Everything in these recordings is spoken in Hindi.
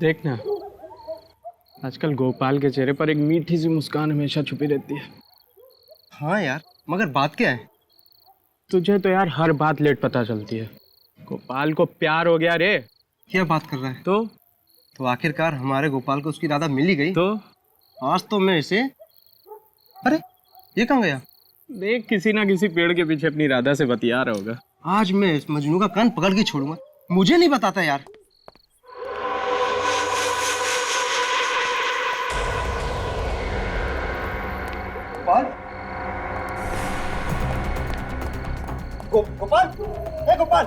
देखना, आजकल गोपाल के चेहरे पर एक मीठी सी मुस्कान हमेशा छुपी रहती है। हाँ यार, मगर बात क्या है? तुझे तो यार हर बात लेट पता चलती है। गोपाल को प्यार हो गया रे। क्या बात कर रहा है? तो आखिरकार हमारे गोपाल को उसकी राधा मिल ही गई। तो आज तो मैं इसे, अरे ये कहाँ गया? देख, किसी ना किसी पेड़ के पीछे अपनी राधा से बतिया रहा होगा। आज मैं इस मजनू का कान पकड़ के छोड़ूंगा। मुझे नहीं बताता यार। गोपाल, गोपाल, ए गोपाल,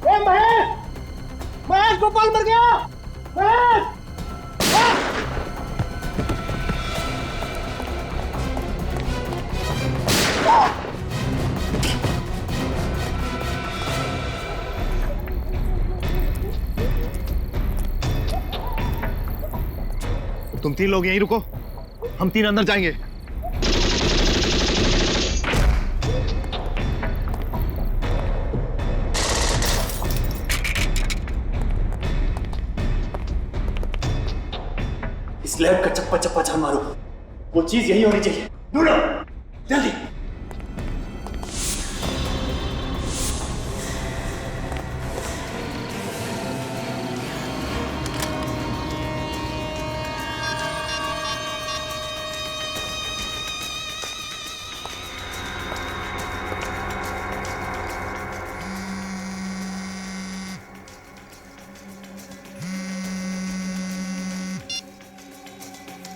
ए महेश, महेश, गोपाल मर गया। महेश, तुम तीन लोग यहीं रुको, हम तीन अंदर जाएंगे। इस लैब का चप्पा चप्पा जान मारो, वो चीज यही होनी चाहिए। ढूंढो जल्दी।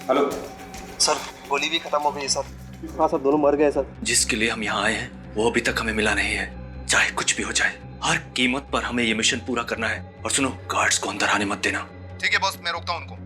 हेलो सर, गोली भी खत्म हो गई है सर। हाँ सर, दोनों मर गए सर। जिसके लिए हम यहाँ आए हैं वो अभी तक हमें मिला नहीं है। चाहे कुछ भी हो जाए, हर कीमत पर हमें ये मिशन पूरा करना है। और सुनो, गार्ड्स को अंदर आने मत देना। ठीक है बॉस, मैं रोकता हूं उनको।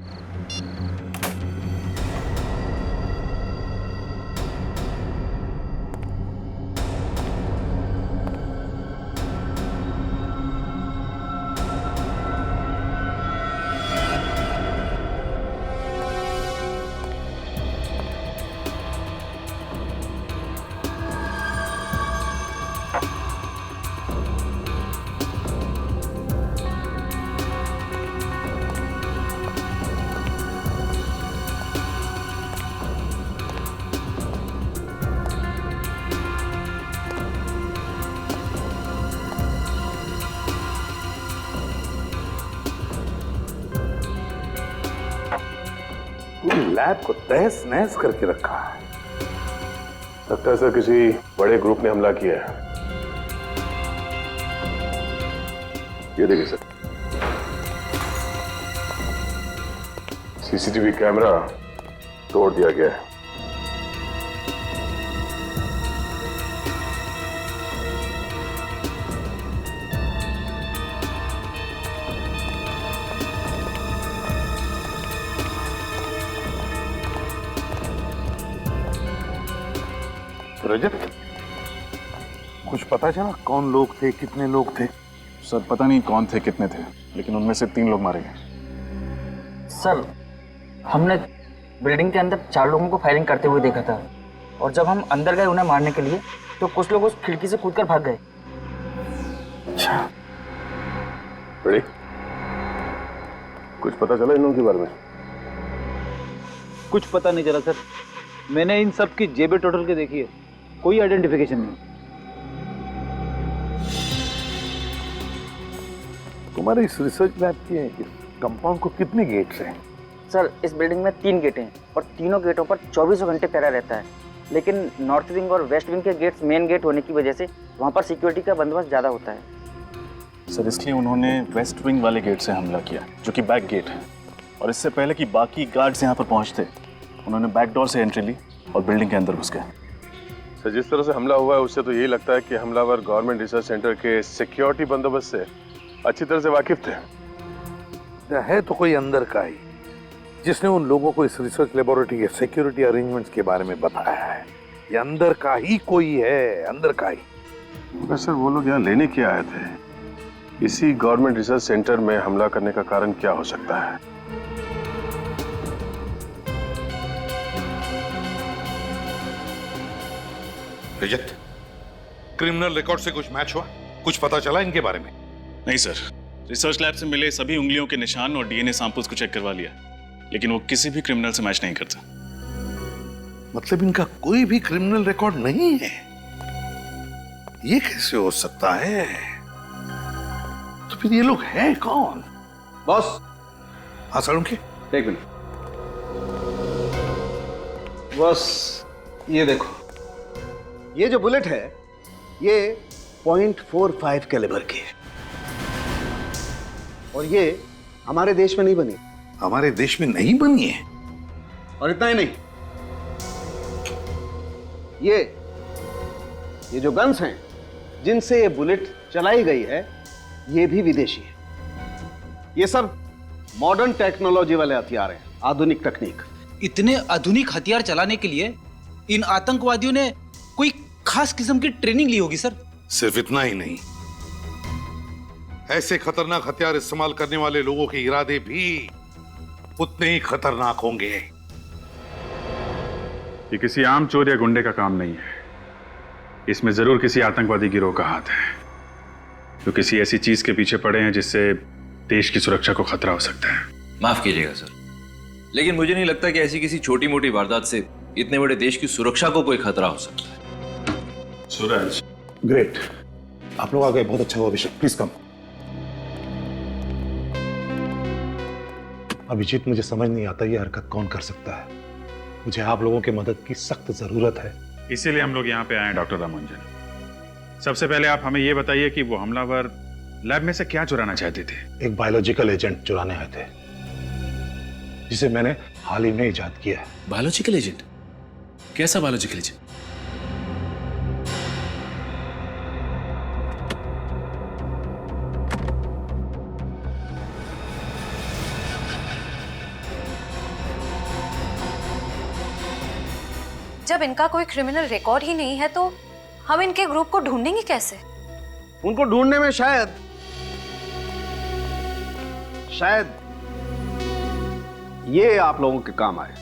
लैब को तहस नहस करके रखा है। लगता है सर किसी बड़े ग्रुप ने हमला किया है। ये देखिए सर, सीसीटीवी कैमरा तोड़ दिया गया है। रजत, कुछ पता चला कौन लोग थे, कितने लोग थे? सर पता नहीं कौन थे, कितने थे, लेकिन उनमें से 3 लोग मारे गए। सर, हमने बिल्डिंग के अंदर 4 लोगों को फायरिंग करते हुए देखा था, और जब हम अंदर गए उन्हें मारने के लिए तो कुछ लोग उस खिड़की से कूदकर भाग गए। अच्छा, बड़ी कुछ पता चला इन लोगों के बारे में? कुछ पता नहीं चला सर। मैंने इन सब की जेबें टोटल के देखी है, कोई आइडेंटिफिकेशन नहीं। तुम्हारे इस रिसर्च लैब के कंपाउंड को कितने गेट्स हैं? सर, इस बिल्डिंग में 3 गेट हैं और तीनों गेटों पर 24 घंटे पहरा रहता है, लेकिन नॉर्थ विंग और वेस्ट विंग के गेट्स मेन गेट होने की वजह से वहाँ पर सिक्योरिटी का बंदोबस्त ज़्यादा होता है। सर इसलिए उन्होंने वेस्ट विंग वाले गेट से हमला किया, जो कि बैक गेट है, और इससे पहले कि बाकी गार्ड्स यहाँ पर पहुँचते उन्होंने बैक डोर से एंट्री ली और बिल्डिंग के अंदर घुस गए। सर, जिस तरह से हमला हुआ है उससे तो यही लगता है कि हमलावर गवर्नमेंट रिसर्च सेंटर के सिक्योरिटी बंदोबस्त से अच्छी तरह से वाकिफ थे। है तो कोई अंदर का ही जिसने उन लोगों को इस रिसर्च लेबोरेटरी के सिक्योरिटी अरेंजमेंट्स के बारे में बताया है। ये अंदर का ही कोई है, अंदर का ही। मगर सर, वो लोग यहाँ लेने क्या आए थे? इसी गवर्नमेंट रिसर्च सेंटर में हमला करने का कारण क्या हो सकता है? रजत, क्रिमिनल रिकॉर्ड से कुछ मैच हुआ? कुछ पता चला इनके बारे में? नहीं सर, रिसर्च लैब से मिले सभी उंगलियों के निशान और डीएनए सैंपल्स को चेक करवा लिया, लेकिन वो किसी भी क्रिमिनल से मैच नहीं करता। मतलब इनका कोई भी क्रिमिनल रिकॉर्ड नहीं है? ये कैसे हो सकता है? तो फिर ये लोग हैं कौन? बॉस, हाँ सालुंखे, एक मिनट। बॉस, ये देखो, ये जो बुलेट है ये .45 कैलिबर की है और ये हमारे देश में नहीं बनी। हमारे देश में नहीं बनी है? और इतना ही नहीं, ये जो गन्स हैं जिनसे ये बुलेट चलाई गई है ये भी विदेशी है। ये सब मॉडर्न टेक्नोलॉजी वाले हथियार हैं, आधुनिक तकनीक। इतने आधुनिक हथियार चलाने के लिए इन आतंकवादियों ने कोई खास किस्म की ट्रेनिंग ली होगी सर। सिर्फ इतना ही नहीं, ऐसे खतरनाक हथियार इस्तेमाल करने वाले लोगों के इरादे भी उतने ही खतरनाक होंगे। ये किसी आम चोर या गुंडे का काम नहीं है, इसमें जरूर किसी आतंकवादी गिरोह का हाथ है जो किसी ऐसी चीज के पीछे पड़े हैं जिससे देश की सुरक्षा को खतरा हो सकता है। माफ कीजिएगा सर, लेकिन मुझे नहीं लगता कि ऐसी किसी छोटी मोटी वारदात से इतने बड़े देश की सुरक्षा को कोई खतरा हो सकता है। सूरज, ग्रेट, आप लोग आ गए, बहुत अच्छा हुआ। अभिषेक प्लीज कम। अभिजीत, मुझे समझ नहीं आता ये हरकत कौन कर सकता है। मुझे आप लोगों की मदद की सख्त जरूरत है। इसीलिए हम लोग यहाँ पे आए हैं डॉक्टर रामानुजन। सबसे पहले आप हमें ये बताइए कि वो हमलावर लैब में से क्या चुराना चाहते थे? एक बायोलॉजिकल एजेंट चुराने आए थे जिसे मैंने हाल ही में इजाद किया है। Biological agent? कैसा बायोलॉजिकल एजेंट? जब इनका कोई क्रिमिनल रिकॉर्ड ही नहीं है तो हम इनके ग्रुप को ढूंढेंगे कैसे? उनको ढूंढने में शायद ये आप लोगों के काम आए।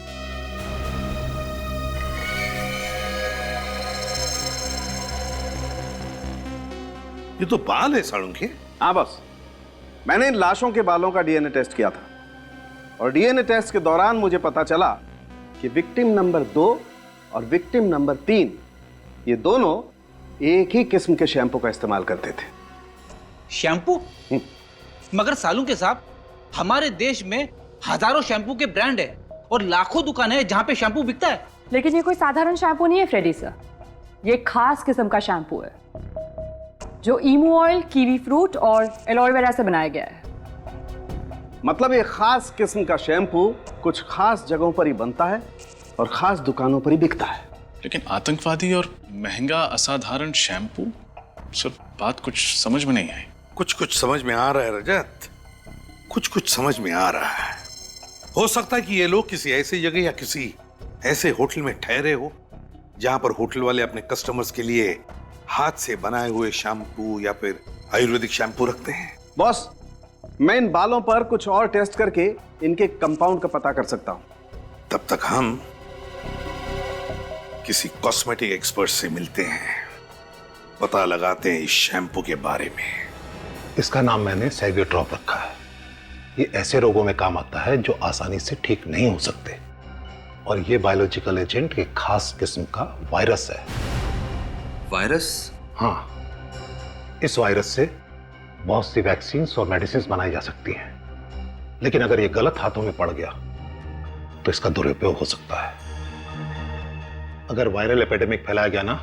ये तो बाल है सालुंखे। हाँ बस, मैंने इन लाशों के बालों का डीएनए टेस्ट किया था और डीएनए टेस्ट के दौरान मुझे पता चला कि विक्टिम नंबर 2 और विक्टिम नंबर 3 ये दोनों एक ही किस्म के शैम्पू का इस्तेमाल करते थे। शैम्पू? मगर सालुंखे साहब, हमारे देश में हजारों शैम्पू के ब्रांड है और लाखों दुकानें हैं जहां पे शैम्पू बिकता है। लेकिन ये कोई साधारण शैम्पू नहीं है फ्रेडी सर, ये खास किस्म का शैम्पू है जो ईमू ऑयल, कीवी फ्रूट और एलोवेरा से बनाया गया है। मतलब ये खास किस्म का शैम्पू कुछ खास जगहों पर ही बनता है और खास दुकानों पर ही बिकता है। लेकिन आतंकवादी और महंगा असाधारण शैम्पू, सर बात कुछ समझ में नहीं आई। कुछ समझ में आ रहा है रजत, कुछ समझ में आ रहा है। हो सकता है कि ये लोग किसी ऐसी जगह या किसी ऐसे होटल में ठहरे हो जहां पर होटल वाले अपने कस्टमर्स के लिए हाथ से बनाए हुए शैम्पू या फिर आयुर्वेदिक शैम्पू रखते हैं। बॉस, मैं इन बालों पर कुछ और टेस्ट करके इनके कंपाउंड का पता कर सकता हूं। तब तक हम किसी कॉस्मेटिक एक्सपर्ट से मिलते हैं, पता लगाते हैं इस शैम्पू के बारे में। इसका नाम मैंने सैगेट्रॉप रखा है। ये ऐसे रोगों में काम आता है जो आसानी से ठीक नहीं हो सकते और ये बायोलॉजिकल एजेंट एक खास किस्म का वायरस है। वायरस? हाँ, इस वायरस से बहुत सी वैक्सीन और मेडिसिन बनाई जा सकती हैं, लेकिन अगर ये गलत हाथों में पड़ गया तो इसका दुरुपयोग हो सकता है। अगर वायरल एपिडेमिक फैलाया गया ना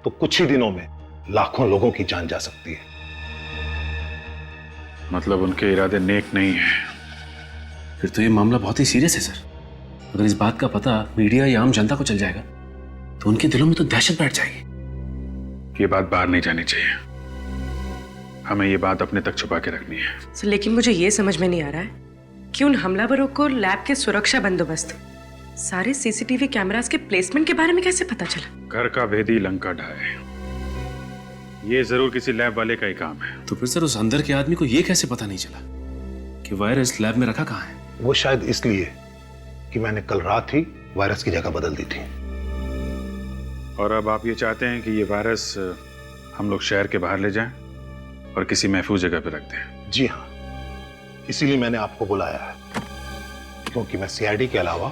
तो कुछ ही दिनों में लाखों लोगों की जान जा सकती है। मतलब उनके इरादे नेक नहीं है। फिर तो ये मामला बहुत ही सीरियस है सर। अगर इस बात का पता मीडिया या आम जनता को चल जाएगा तो उनके दिलों में तो दहशत बैठ जाएगी। ये बात बाहर नहीं जानी चाहिए, हमें ये बात अपने तक छुपा के रखनी है। सर, लेकिन मुझे ये समझ में नहीं आ रहा है कि उन हमलावरों को लैब के सुरक्षा बंदोबस्त, सारे सीसीटीवी कैमरास के प्लेसमेंट के बारे में कैसे पता चला? घर का भेदी लंका ढाए, ये जरूर किसी लैब वाले का ही काम है। तो फिर सर उस अंदर के आदमी को ये कैसे पता नहीं चला कि वायरस लैब में रखा कहाँ है? वो शायद इसलिए कि मैंने कल रात ही वायरस की जगह बदल दी थी। और अब आप ये चाहते हैं कि ये वायरस हम लोग शहर के बाहर ले जाएं और किसी महफूज जगह पर रख दें? जी हाँ, इसीलिए मैंने आपको बुलाया है, क्योंकि मैं सीआईडी के अलावा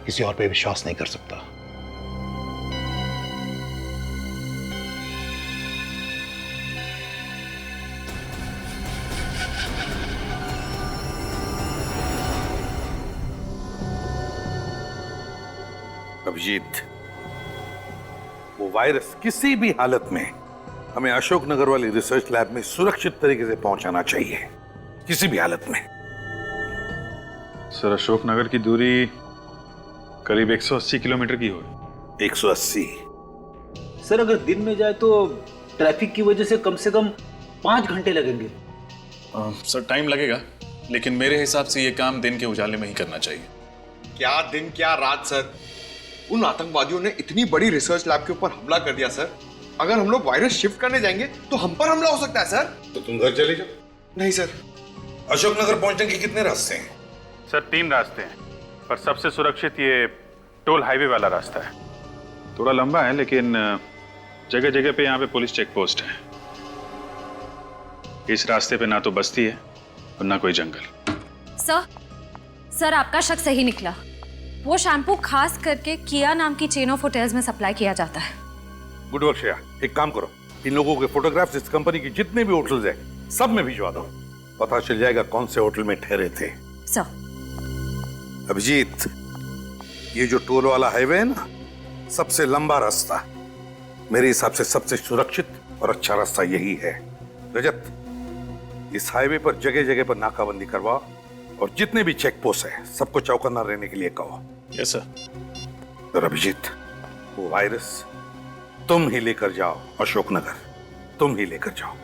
किसी और पे विश्वास नहीं कर सकता। अभिजीत, वो वायरस किसी भी हालत में हमें अशोकनगर वाली रिसर्च लैब में सुरक्षित तरीके से पहुंचाना चाहिए, किसी भी हालत में। सर, अशोकनगर की दूरी करीब 180 किलोमीटर की होगी। 180? सर अगर दिन में जाए तो ट्रैफिक की वजह से कम 5 घंटे लगेंगे। सर टाइम लगेगा, लेकिन मेरे हिसाब से ये काम दिन के उजाले में ही करना चाहिए। क्या दिन क्या रात सर, उन आतंकवादियों ने इतनी बड़ी रिसर्च लैब के ऊपर हमला कर दिया सर। अगर हम लोग वायरस शिफ्ट करने जाएंगे तो हम पर हमला हो सकता है सर। तो तुम घर चले जाओ। नहीं सर। अशोकनगर पहुंचने के कितने रास्ते हैं? सर 3 रास्ते हैं, पर सबसे सुरक्षित ये टोल हाईवे वाला रास्ता है। थोड़ा लंबा है, लेकिन जगह जगह पे यहाँ पे पुलिस चेक पोस्ट है। इस रास्ते पे ना तो बस्ती है और ना कोई जंगल। सर आपका शक सही निकला। वो शैम्पू खास करके किया नाम की चेन ऑफ होटल्स में सप्लाई किया जाता है। गुड वर्क श्रेया, एक काम करो, इन लोगों के फोटोग्राफ्स इस कंपनी की जितने भी होटल्स हैं सब में भिजवा दो, पता चल जाएगा कौन से होटल में ठहरे थे। सर। अभिजीत, ये जो टोल वाला हाईवे है ना, सबसे लंबा रास्ता, मेरे हिसाब से सबसे सुरक्षित और अच्छा रास्ता यही है। रजत, इस हाईवे पर जगह जगह पर नाकाबंदी करवाओ और जितने भी चेक पोस्ट है सबको चौकन्ना रहने के लिए कहो। Yes sir. और अभिजीत, वो वायरस तुम ही लेकर जाओ अशोकनगर, तुम ही लेकर जाओ।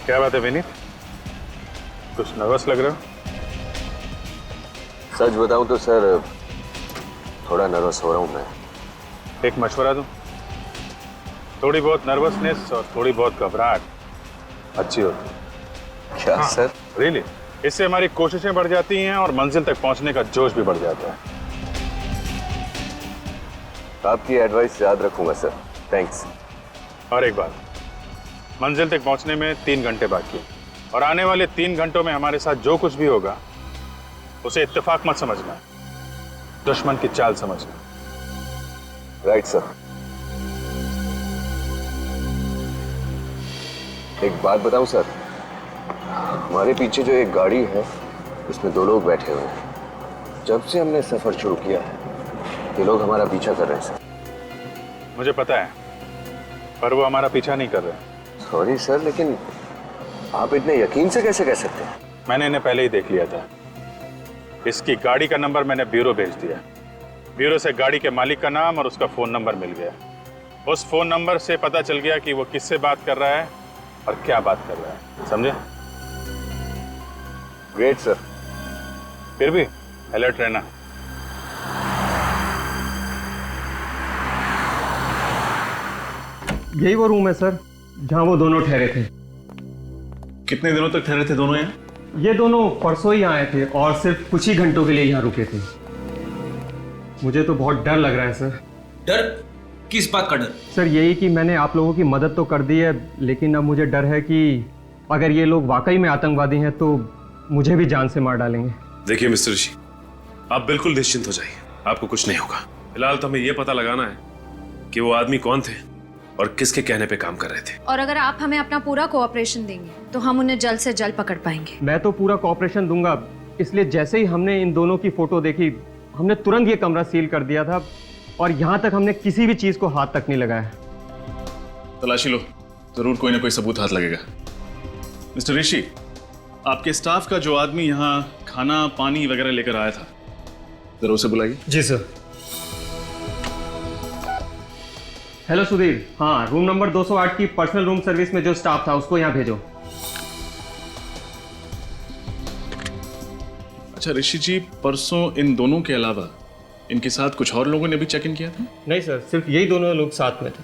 क्या बात है विनीत, कुछ नर्वस लग रहे हो? सच बताऊं तो सर थोड़ा नर्वस हो रहा हूं मैं। एक मशवरा दूं? थोड़ी बहुत नर्वसनेस और थोड़ी बहुत घबराहट अच्छी होती है। क्या सर? रियली, इससे हमारी कोशिशें बढ़ जाती हैं और मंजिल तक पहुंचने का जोश भी बढ़ जाता है। आपकी एडवाइस याद रखूंगा सर, थैंक्स। और एक बात, मंजिल तक पहुंचने में 3 घंटे बाकी हैं, और आने वाले 3 घंटों में हमारे साथ जो कुछ भी होगा उसे इत्तेफाक मत समझना, दुश्मन की चाल समझना। Right sir. एक बात बताऊं सर, हमारे पीछे जो एक गाड़ी है उसमें 2 लोग बैठे हुए हैं। जब से हमने सफर शुरू किया है ये लोग हमारा पीछा कर रहे हैं सर। मुझे पता है, पर वो हमारा पीछा नहीं कर रहे। सॉरी सर, लेकिन आप इतने यकीन से कैसे कह सकते हैं? मैंने इन्हें पहले ही देख लिया था। इसकी गाड़ी का नंबर मैंने ब्यूरो भेज दिया, ब्यूरो से गाड़ी के मालिक का नाम और उसका फोन नंबर मिल गया। उस फोन नंबर से पता चल गया कि वो किससे बात कर रहा है और क्या बात कर रहा है, समझे? Great sir. फिर भी अलर्ट रहना। यही वो रूम है सर जहाँ वो दोनों ठहरे थे। कितने दिनों तक ठहरे थे दोनों यहाँ? ये दोनों परसों ही आए थे और सिर्फ कुछ ही घंटों के लिए यहाँ रुके थे। मुझे तो बहुत डर लग रहा है सर। डर? किस बात का डर? सर यही कि मैंने आप लोगों की मदद तो कर दी है, लेकिन अब मुझे डर है कि अगर ये लोग वाकई में आतंकवादी हैं तो मुझे भी जान से मार डालेंगे। देखिए मिस्टर ऋषि, आप बिल्कुल निश्चिंत हो जाइए, आपको कुछ नहीं होगा। फिलहाल तो हमें यह पता लगाना है कि वो आदमी कौन थे और किसके कहने पे काम कर रहे थे। और अगर आप हमें अपना पूरा कोऑपरेशन देंगे तो हम उन्हें जल्द से जल्द पकड़ पाएंगे। मैं तो पूरा कोऑपरेशन दूंगा, इसलिए जैसे ही हमने इन दोनों की फोटो देखी हमने तुरंत ये कमरा सील कर दिया था और यहाँ तक हमने किसी भी चीज को हाथ तक नहीं लगाया। तलाशी लो, जरूर कोई ना कोई सबूत हाथ लगेगा। मिस्टर ऋषि, आपके स्टाफ का जो आदमी यहाँ खाना पानी वगैरह लेकर आया था, जरा उसे बुलाइए। जी सर। हेलो सुधीर, हाँ रूम नंबर 208 की पर्सनल रूम सर्विस में जो स्टाफ था उसको यहाँ भेजो। अच्छा ऋषि जी, परसों इन दोनों के अलावा इनके साथ कुछ और लोगों ने भी चेक इन किया था? नहीं सर, सिर्फ यही दोनों लोग साथ में थे।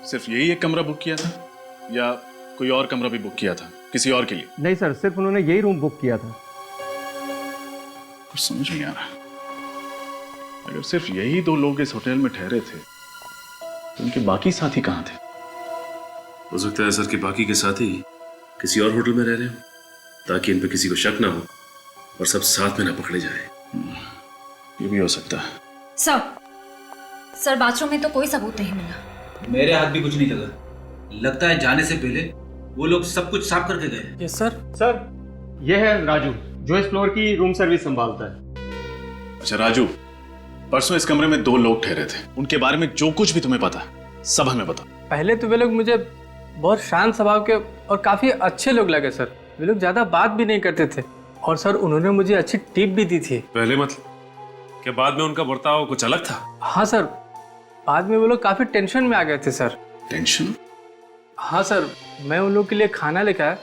सिर्फ यही एक कमरा बुक किया था या कोई और कमरा भी बुक किया था किसी और के लिए? नहीं सर, सिर्फ उन्होंने यही रूम बुक किया था। कुछ समझ नहीं आ रहा। अगर सिर्फ यही 2 लोग इस होटल में ठहरे थे तो उनके बाकी साथी कहाँ थे? हो सकता है सर कि बाकी के साथी किसी और होटल में रह रहे हो ताकि इन पे किसी को शक ना हो और सब साथ में ना पकड़े जाए। ये भी हो सकता है। सर बाथरूम में तो कोई सबूत नहीं मिला। मेरे हाथ भी कुछ नहीं लगा। लगता है जाने से पहले वो लोग सब कुछ साफ करके गए। Yes sir. सर ये है राजू जो इस फ्लोर की रूम सर्विस संभालता है। अच्छा राजू, परसों इस कमरे में 2 लोग ठहरे थे, उनके बारे में जो कुछ भी तुम्हें पता सब हमें बता। पहले तो वे लोग मुझे बहुत शांत स्वभाव के और काफी अच्छे लोग लगे सर। वे लोग ज्यादा बात भी नहीं करते थे और सर उन्होंने मुझे अच्छी टिप भी दी थी। पहले मतलब क्या बाद में उनका बर्ताव कुछ अलग था? हाँ सर, बाद में वो लोग काफी टेंशन में आ गए थे सर। टेंशन? हाँ सर, मैं उन लोग के लिए खाना लेकर आया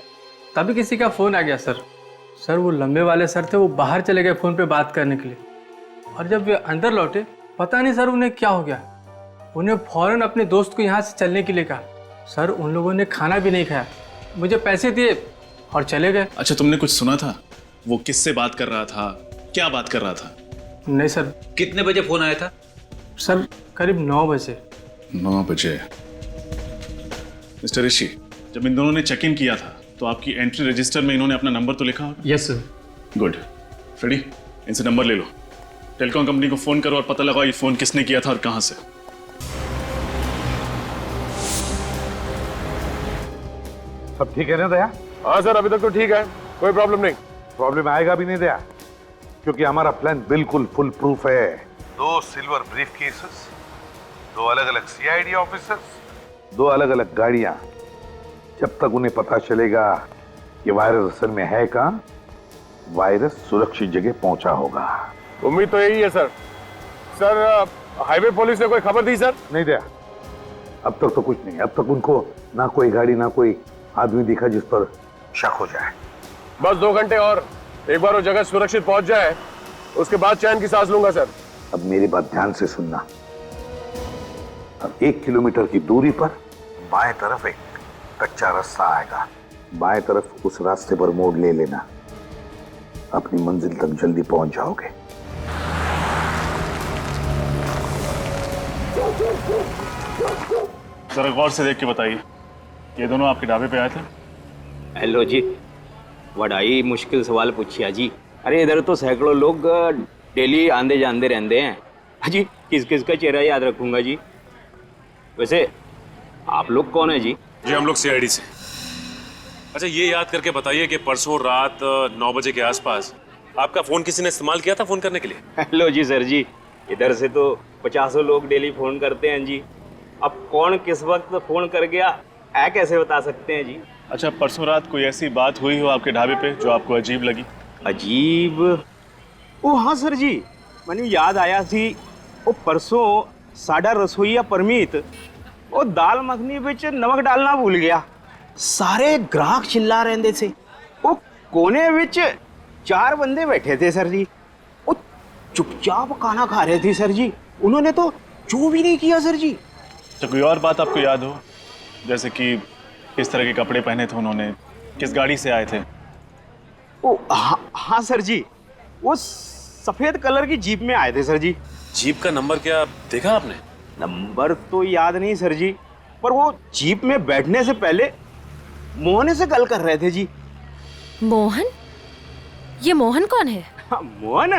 तभी किसी का फोन आ गया सर। सर वो लंबे वाले सर थे, वो बाहर चले गए फोन पे बात करने के लिए और जब वे अंदर लौटे पता नहीं सर उन्हें क्या हो गया। उन्हें फौरन अपने दोस्त को यहाँ से चलने के लिए कहा। सर उन लोगों ने खाना भी नहीं खाया, मुझे पैसे दिए और चले गए। अच्छा तुमने कुछ सुना था? वो किससे बात कर रहा था, क्या बात कर रहा था? नहीं सर। कितने बजे फोन आया था? सर करीब 9 बजे। 9 बजे। मिस्टर ऋषि, जब इन दोनों ने चेक इन किया था तो आपकी एंट्री रजिस्टर में इन्होंने अपना नंबर तो लिखा होगा? Yes sir. गुड। फ्रेडी, इनसे नंबर ले लो, टेलीकॉम कंपनी को फोन करो और पता लगाओ ये फोन किसने किया था और कहां से। सब ठीक है ना दया? हाँ सर, अभी तक तो ठीक है, कोई प्रॉब्लम नहीं। प्रॉब्लम आएगा भी नहीं दया, क्योंकि हमारा प्लान बिल्कुल फुल प्रूफ है। 2 सिल्वर ब्रीफ केसेस, 2 अलग अलग सीआईडी ऑफिसर्स, 2 अलग अलग गाड़ियां। जब तक उन्हें पता चलेगा कि वायरस असल में है कहां, वायरस सुरक्षित जगह पहुंचा होगा। उम्मीद तो यही है सर। सर हाईवे पुलिस ने कोई खबर दी सर? नहीं दया, अब तक तो कुछ नहीं। अब तक उनको ना कोई गाड़ी ना कोई आदमी दिखा जिस पर शक हो जाए। बस 2 घंटे और, एक बार वो जगह सुरक्षित पहुंच जाए उसके बाद चैन की सांस लूंगा सर। अब मेरी बात ध्यान से सुनना। अब 1 किलोमीटर की दूरी पर बाएं तरफ एक कच्चा रास्ता आएगा। बाएं तरफ उस रास्ते पर मोड़ ले लेना, अपनी मंजिल तक जल्दी पहुंच जाओगे। जरा गौर से देख के बताइए, ये दोनों आपके ढाबे पे आए थे? हेलो जी, बड़ाई मुश्किल सवाल पूछिया जी। अरे इधर तो सैकड़ों लोग डेली आंदे जांदे रहते हैं। हाँ जी, किस किस का चेहरा याद रखूंगा जी। वैसे आप लोग कौन है जी? जी हम लोग सीआईडी से। अच्छा ये याद करके बताइए कि परसों रात 9 बजे के आसपास आपका फोन किसी ने इस्तेमाल किया था फोन करने के लिए? हेलो जी सर जी, इधर से तो 50 लोग डेली फोन करते हैं जी। अब कौन किस वक्त फोन कर गया है कैसे बता सकते हैं जी। अच्छा परसों रात कोई ऐसी बात हुई हो आपके ढाबे पे जो आपको अजीब लगी? अजीब? ओ हाँ सर जी, मैंने याद आया थी। वो परसों साडा रसोईया परमीत वो दाल मखनी बिच नमक डालना भूल गया। सारे ग्राहक चिल्ला रहे थे। वो कोने विच 4 बंदे बैठे थे सर जी, वो चुपचाप खाना खा रहे थे सर जी। उन्होंने तो चू भी नहीं किया सर जी। तो कोई और बात आपको याद हो, जैसे कि किस तरह के कपड़े पहने थे उन्होंने, किस गाड़ी से आए थे? ओ हाँ सर जी, वो सफेद कलर की जीप में आए थे सर जी। जीप का नंबर क्या देखा आपने? नंबर तो याद नहीं सर जी, पर वो जीप में बैठने से पहले मोहन से कल कर रहे थे जी। मोहन? ये मोहन कौन है? मोहन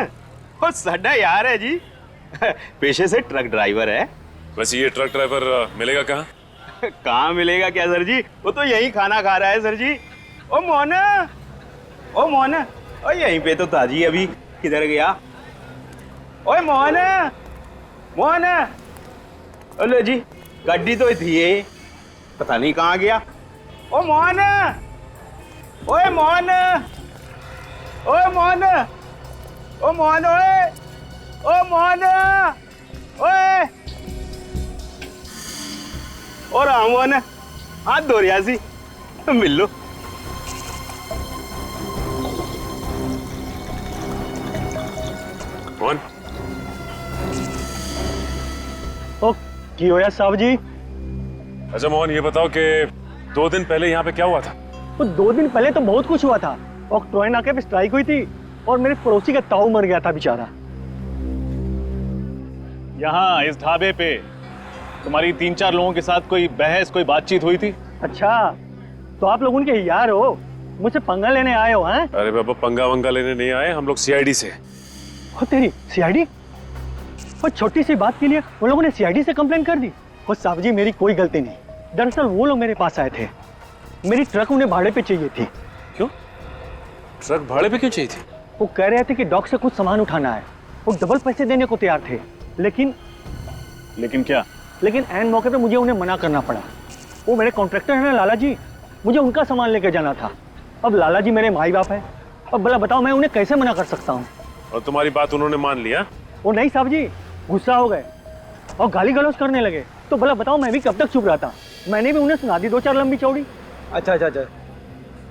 वो साडा यार है जी, पेशे से ट्रक ड्राइवर है। वैसे ये ट्रक ड्राइवर मिलेगा कहाँ? कहाँ मिलेगा क्या सर जी, वो तो यही खाना खा रहा है सर जी। ओ मोहन, ओ मोहन, ओ यहीं पे तो था जी, अभी किधर गया? ओए मोहन, मोहन, अरे जी गाड़ी तो थी ये, पता नहीं कहाँ गया। ओ मोहन, ओए मोहन, ओए मोहन, ओ मोहन, ओए, ओ मोहन, ओए, और मोहन हाथ धो रहा सी, मिल लो। कौन? ओ की होया साहब जी? अच्छा मोहन, ये बताओ कि 2 दिन पहले यहाँ पे क्या हुआ था? तो 2 दिन पहले तो बहुत कुछ हुआ था। ऑक्ट्रॉय नाके पे स्ट्राइक हुई थी और मेरे पड़ोसी का ताऊ मर गया था बेचारा। यहाँ इस ढाबे पे तुम्हारी 3-4 लोगों के साथ कोई बहस, कोई बातचीत हुई थी? अच्छा, तो आप लोग उनके यार हो, मुझसे पंगा लेने आए हो? हैं? अरे बाबा, पंगा वंगा लेने नहीं आए, हम लोग सीआईडी से। हो तेरी सीआईडी? और छोटी सी बात के लिए उन लोगों ने सीआईडी से कंप्लेन कर दी। और साहब जी, मेरी कोई गलती नहीं। दरअसल वो लोग मेरे पास आए थे, मेरी ट्रक उन्हें भाड़े पे चाहिए थी। क्यों? ट्रक भाड़े पे क्यों चाहिए थी? वो कह रहे थे कि डॉक से कुछ सामान उठाना है। वो डबल पैसे देने को तैयार थे, लेकिन क्या? लेकिन एन मौके पे मुझे उन्हें मना करना पड़ा। वो मेरे कॉन्ट्रैक्टर हैं ना लाला जी, मुझे उनका सामान लेकर जाना था। अब लाला जी मेरे माई बाप है, अब भला बताओ मैं उन्हें कैसे मना कर सकता हूँ? और तुम्हारी बात उन्होंने मान लिया? वो नहीं साहब जी, गुस्सा हो गए और गाली गलौज करने लगे। तो भला बताओ मैं भी कब तक चुप रहता? मैंने भी उन्हें सुना दी 2-4 लंबी चौड़ी। अच्छा,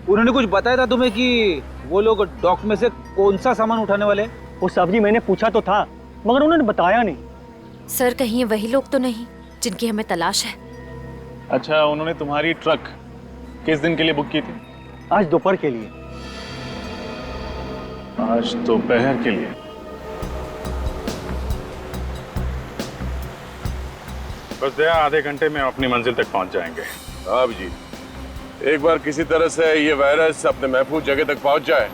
उन्होंने कुछ बताया था तुम्हें कि वो लोग डॉक में से कौन सा सामान उठाने वाले? वो साहब जी मैंने पूछा तो था, मगर उन्होंने बताया नहीं। सर, कहीं ये वही लोग तो नहीं जिनकी हमें तलाश है? अच्छा, उन्होंने तुम्हारी ट्रक किस दिन के लिए बुक की थी? आज दोपहर के लिए। आज दोपहर के लिए? बस दया, आधे घंटे में अपनी मंजिल तक पहुंच जाएंगे। हाँ जी, एक बार किसी तरह से ये वायरस अपने महफूज जगह तक पहुंच जाए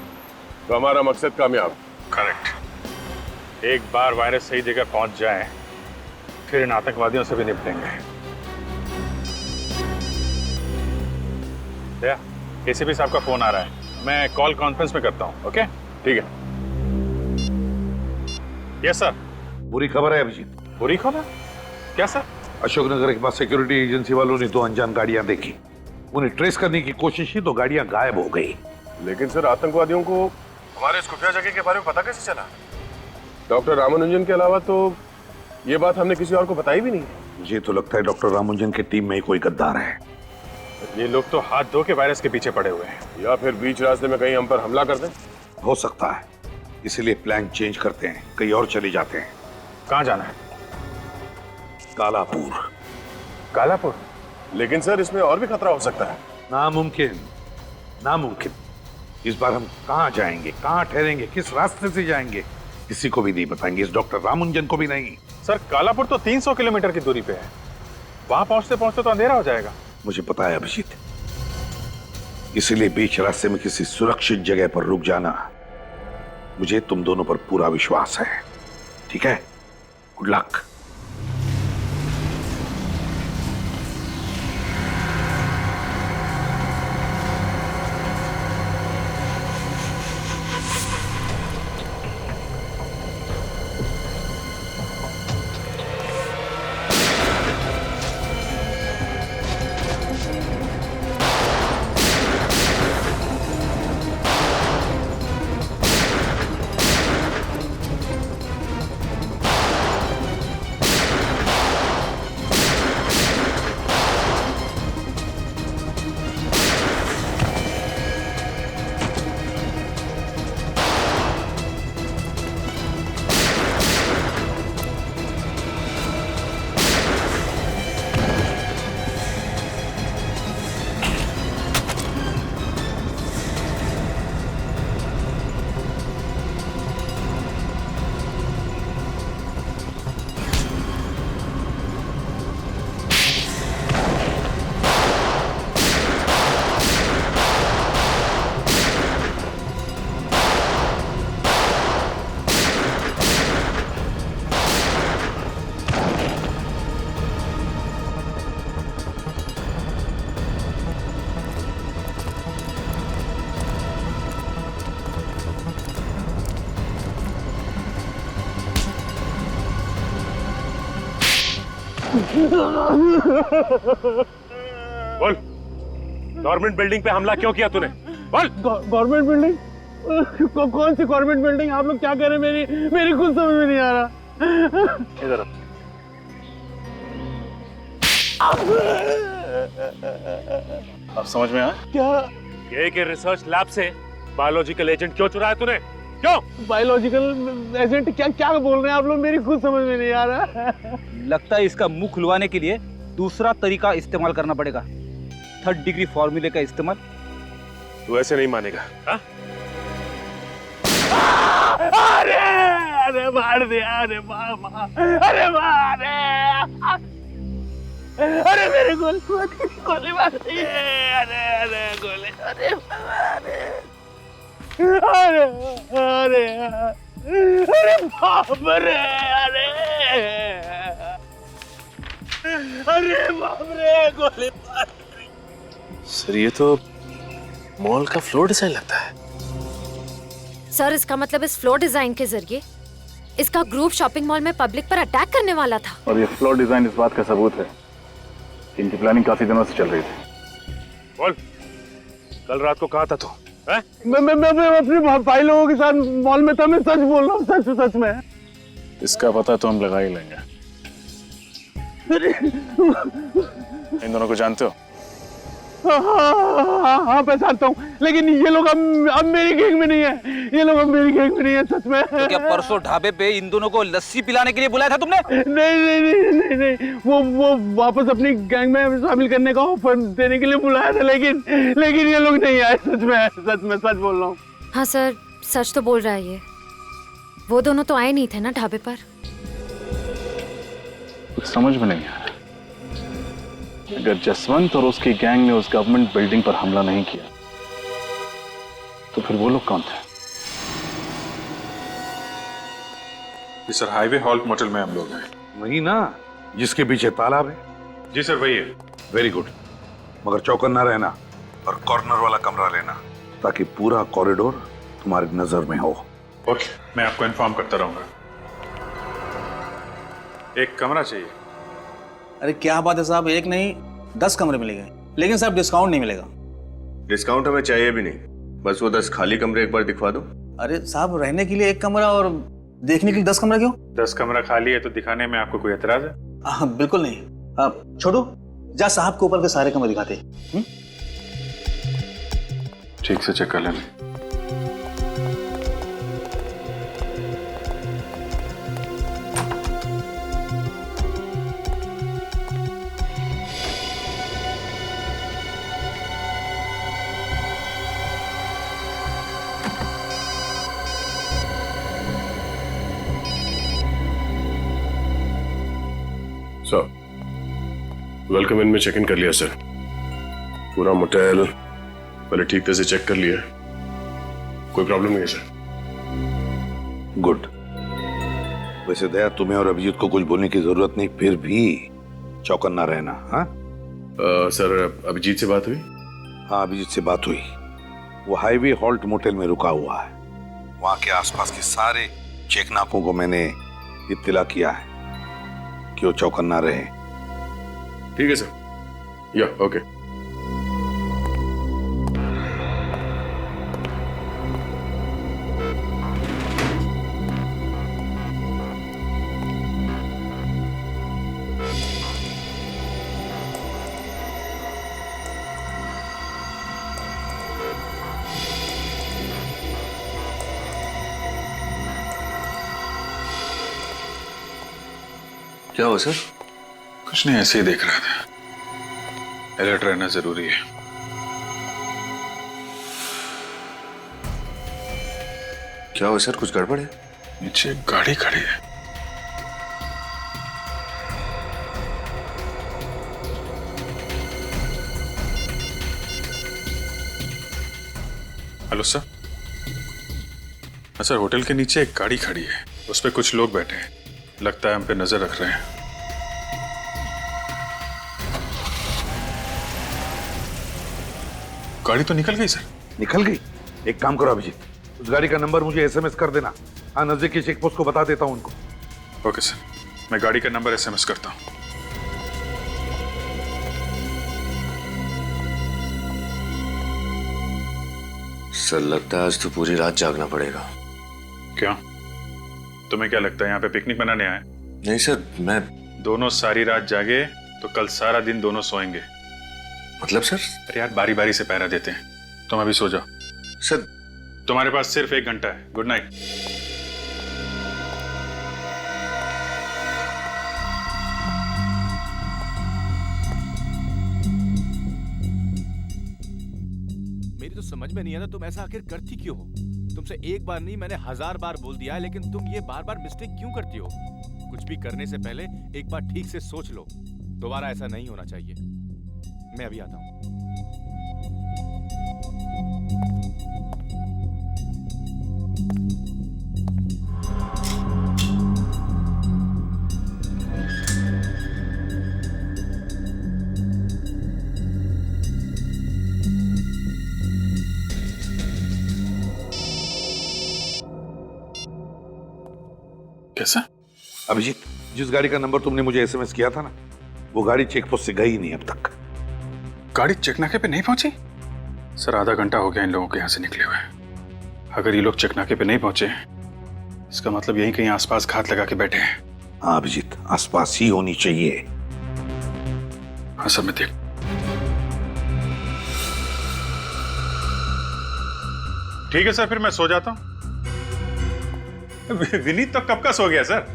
तो हमारा मकसद कामयाब। करेक्ट। एक बार वायरस सही जगह पहुंच जाए, फिर इन आतंकवादियों से भी निपटेंगे। दया, एसीपी साहब का फोन आ रहा है, मैं कॉल कॉन्फ्रेंस में करता हूँ। ओके, ठीक है। Yes sir. बुरी खबर है अभिजीत। बुरी खबर? क्या सर? अशोकनगर के पास सिक्योरिटी एजेंसी वालों ने 2 अनजान गाड़ियां देखी। उन्हें ट्रेस करने की कोशिश की तो गाड़ियां गायब हो गई। लेकिन सर, आतंकवादियों को हमारे इस खुफिया जगह के बारे में पता कैसे चला? डॉक्टर रामानुजन के अलावा तो ये बात हमने किसी और को बताई भी नहीं। मुझे तो लगता है डॉक्टर रामानुजन की टीम में ही कोई गद्दार है। ये लोग तो हाथ धो के वायरस के पीछे पड़े हुए हैं। या फिर बीच रास्ते में कहीं हम पर हमला कर दें। हो सकता है, इसलिए प्लान चेंज करते हैं, कहीं और चले जाते हैं। कहाँ जाना है? कालापुर। कालापुर? लेकिन सर, इसमें और भी खतरा हो सकता है। नामुमकिन, नामुमकिन। इस बार हम कहाँ जाएंगे, कहाँ ठहरेंगे, किस रास्ते से जाएंगे, किसी को भी नहीं बताएंगे, इस डॉक्टर रामानुजन को भी नहीं। सर, कालापुर तो 300 किलोमीटर की दूरी पे है। वहां पहुंचते पहुंचते तो अंधेरा हो जाएगा। मुझे पता है अभिजीत, इसलिए बीच रास्ते में किसी सुरक्षित जगह पर रुक जाना। मुझे तुम दोनों पर पूरा विश्वास है, ठीक है? Good luck. बोल, गवर्नमेंट बिल्डिंग पे हमला क्यों किया तूने? बोल। Government building? कौन सी गवर्नमेंट बिल्डिंग? आप लोग क्या कह रहे हैं? मेरी कुछ समझ में नहीं आ रहा। इधर अब समझ में आया क्या? ये कि रिसर्च लैब से बायोलॉजिकल एजेंट क्यों चुराया तूने? क्यों? Biological agent? क्या क्या बोल रहे हैं आप लोग? मेरी खुद समझ में नहीं आ रहा। लगता है इसका मुंह खुलवाने के लिए दूसरा तरीका इस्तेमाल करना पड़ेगा, 3rd डिग्री फॉर्मूले का इस्तेमाल। तू ऐसे नहीं मानेगा। हाँ? अरे अरे मार दिया, अरे मामा, अरे मार, अरे मेरे गोली मार दी, अरे अरे गोली, अरे अरे अरे अरे बाप रे, अरे बाप रे, गोली मार। सर ये तो मॉल का फ्लोर डिजाइन लगता है। सर इसका मतलब इस फ्लोर डिजाइन के जरिए इसका ग्रुप शॉपिंग मॉल में पब्लिक पर अटैक करने वाला था। और ये फ्लोर डिजाइन इस बात का सबूत है कि इनकी प्लानिंग काफी दिनों से चल रही थी। बोल, कल रात को कहा था तू? मैं अपने भाई लोगों के साथ मॉल में था, मैं सच बोल रहा हूँ, सच में। इसका पता तो हम लगा ही लेंगे। इन दोनों को जानते हो? हाँ पहचानता हूँ, लेकिन ये लोग अब मेरी गैंग में नहीं है, ये लोग अब मेरी गैंग में नहीं है, सच में। तो क्या परसों ढाबे पे इन दोनों को लस्सी पिलाने के लिए बुलाया था तुमने? नहीं, वो वापस अपनी गैंग में शामिल करने का ऑफर देने के लिए बुलाया था, लेकिन ये लोग नहीं आए, सच बोल रहा हूँ। हाँ सर, सच तो बोल रहा है ये। वो दोनों तो आए नहीं थे ना ढाबे पर। कुछ समझ में नहीं आ रहा। अगर जसवंत और उसकी गैंग ने उस गवर्नमेंट बिल्डिंग पर हमला नहीं किया तो फिर वो लोग कौन थे? जी सर, हाईवे हॉल्ट मोटल में हम लोग हैं। वही ना जिसके पीछे तालाब है? जी सर वही है। वेरी गुड, मगर चौकन्ना रहना और कॉर्नर वाला कमरा लेना ताकि पूरा कॉरिडोर तुम्हारी नजर में हो। ओके, मैं आपको इन्फॉर्म करता रहूंगा। एक कमरा चाहिए। अरे क्या बात है साहब, एक नहीं 10 कमरे मिलेंगे, लेकिन साहब डिस्काउंट नहीं मिलेगा। डिस्काउंट हमें चाहिए भी नहीं, बस वो 10 खाली कमरे एक बार दिखवा दो। अरे साहब, रहने के लिए 1 कमरा और देखने के लिए 10 कमरा क्यों? 10 कमरा खाली है तो दिखाने में आपको कोई एतराज है? बिल्कुल नहीं। छोटू, जा साहब के ऊपर के सारे कमरे दिखाते। ठीक से चेक कर लेना। सर, वेलकम इन में चेक इन कर लिया सर। पूरा मोटेल पहले ठीक तरह से चेक कर लिया, कोई प्रॉब्लम नहीं है सर। गुड। वैसे दया, तुम्हें और अभिजीत को कुछ बोलने की जरूरत नहीं, फिर भी चौकन्ना रहना। हाँ सर, अभिजीत से बात हुई? हाँ, अभिजीत से बात हुई। वो हाईवे हॉल्ट मोटेल में रुका हुआ है। वहां के आसपास के सारे चेक नाकों को मैंने इत्तला किया है कि वो चौकन्ना रहे। ठीक है सर। या ओके। क्या हो सर? कुछ नहीं, ऐसे ही देख रहा था। अलर्ट रहना जरूरी है। क्या हो सर, कुछ गड़बड़ है? नीचे गाड़ी खड़ी है। Hello sir. सर, होटल के नीचे एक गाड़ी खड़ी है, उस पर कुछ लोग बैठे हैं, लगता है हम पे नजर रख रहे हैं। गाड़ी तो निकल गई सर। निकल गई? एक काम करो अभिजीत, उस गाड़ी का नंबर मुझे एसएमएस कर देना। हाँ, नजदीकी चेक पोस्ट को बता देता हूँ उनको। ओके सर, मैं गाड़ी का नंबर एसएमएस करता हूँ। सर, लगता है आज तो पूरी रात जागना पड़ेगा। क्यों? तुम्हें क्या लगता है यहाँ पे पिकनिक मनाने आए? नहीं सर, मैं दोनों सारी रात जागे तो कल सारा दिन दोनों सोएंगे। मतलब सर? अरे यार, बारी बारी से पहरा देते हैं। तुम अभी सो जाओ। सर, तुम्हारे पास सिर्फ 1 घंटा है। Good night. मेरी तो समझ में नहीं आता तुम ऐसा आखिर करती क्यों हो? तुमसे एक बार नहीं मैंने 1000 बार बोल दिया है, लेकिन तुम ये बार बार मिस्टेक क्यों करती हो? कुछ भी करने से पहले एक बार ठीक से सोच लो। दोबारा ऐसा नहीं होना चाहिए। मैं अभी आता हूँ। कैसा? अभिजीत, जिस गाड़ी का नंबर तुमने मुझे एसएमएस किया था ना, वो गाड़ी चेक पोस्ट से गई नहीं अब तक। गाड़ी चेकनाके पे नहीं पहुंची? सर आधा घंटा हो गया इन लोगों के यहाँ से निकले हुए। अगर ये लोग चेकनाके पे नहीं पहुंचे, इसका मतलब यहीं कहीं आसपास घात लगा के बैठे हैं। हाँ अभिजीत, आसपास ही होनी चाहिए। हाँ सर, मैं देख। ठीक है सर, फिर मैं सो जाता हूँ। विनीत तो कब का सो गया सर।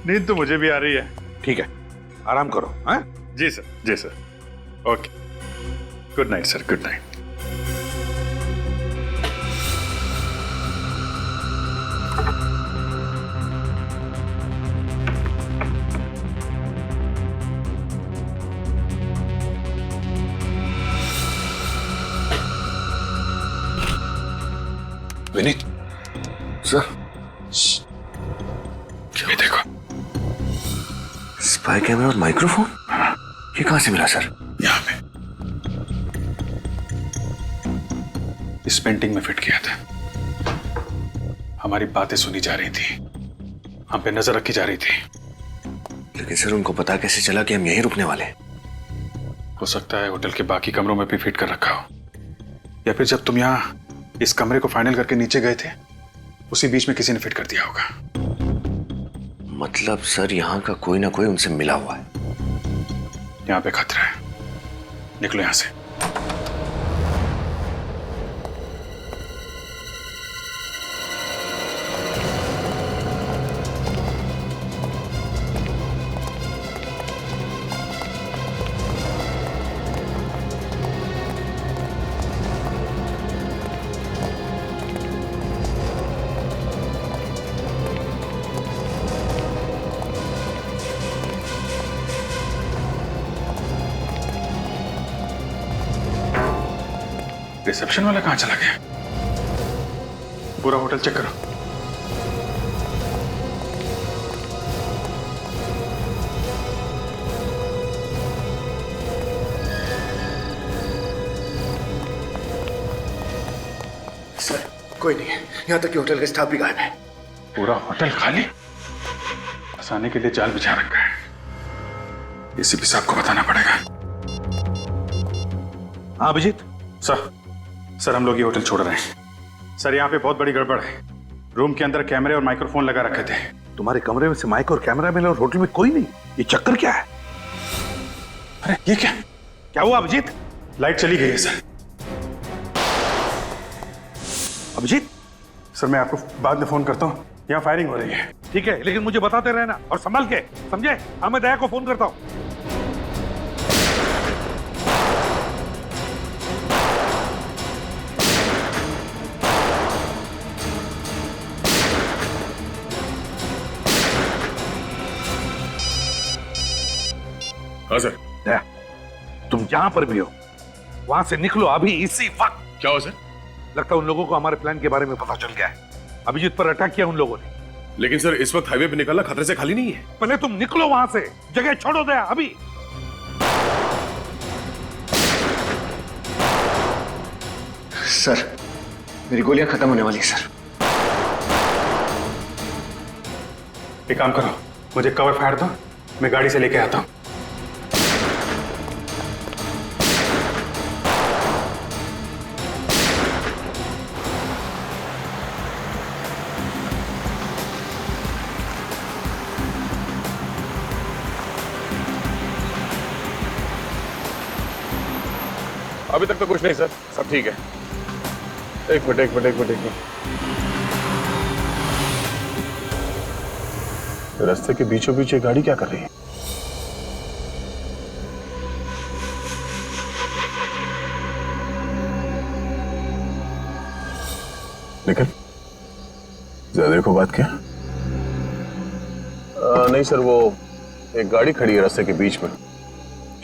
नींद तो मुझे भी आ रही है। ठीक है, आराम करो। हाँ जी सर, जी sir. Okay, good night sir, good night. Vineet sir, ये देखो, स्पाई कैमरा और माइक्रोफोन। ये कहां से मिला सर? यहाँ पे इस पेंटिंग में फिट किया था। हमारी बातें सुनी जा रही थी, हम पे नजर रखी जा रही थी। लेकिन सर उनको पता कैसे चला कि हम यहीं रुकने वाले? हो सकता है होटल के बाकी कमरों में भी फिट कर रखा हो, या फिर जब तुम यहाँ इस कमरे को फाइनल करके नीचे गए थे, उसी बीच में किसी ने फिट कर दिया होगा। मतलब सर यहाँ का कोई ना कोई उनसे मिला हुआ है। यहाँ पे खतरा है, निकलो यहाँ से। रिसेप्शन वाला कहां चला गया? पूरा होटल चेक करो। सर कोई नहीं है, यहाँ तक कि होटल का स्टाफ भी गायब है। पूरा होटल खाली? फंसाने के लिए जाल बिछा रखा है। एसीपी साहब को बताना पड़ेगा। हाँ अभिजीत। सर हम लोग ये होटल छोड़ रहे हैं। सर यहाँ पे बहुत बड़ी गड़बड़ है। रूम के अंदर कैमरे और माइक्रोफोन लगा रखे थे। तुम्हारे कमरे में से माइक और कैमरा मिला और होटल में कोई नहीं? ये चक्कर क्या है? अरे ये क्या हुआ अभिजीत? लाइट चली गई है सर। अभिजीत? सर मैं आपको बाद में फोन करता हूँ, यहाँ फायरिंग हो रही है। ठीक है, लेकिन मुझे बताते रहना और संभल के, समझे? हाँ मैं दया को फोन करता हूँ। हाँ सर। दया, तुम जहां पर भी हो वहां से निकलो अभी, इसी वक्त। क्या हो सर? लगता है उन लोगों को हमारे प्लान के बारे में पता चल गया है। अभिजीत पर अटैक किया उन लोगों ने। लेकिन सर इस वक्त हाईवे पे निकलना खतरे से खाली नहीं है। पहले तुम निकलो वहां से, जगह छोड़ो दया अभी। सर मेरी गोलियां खत्म होने वाली है सर। एक काम करो, मुझे कवर फायर दो, मैं गाड़ी से लेके आता हूँ। अभी तक तो कुछ नहीं सर, सब ठीक है। एक मिनट। रास्ते के बीचों बीच ये गाड़ी क्या कर रही है? निकल जरा देखो बात क्या। नहीं सर, वो एक गाड़ी खड़ी है रास्ते के बीच में,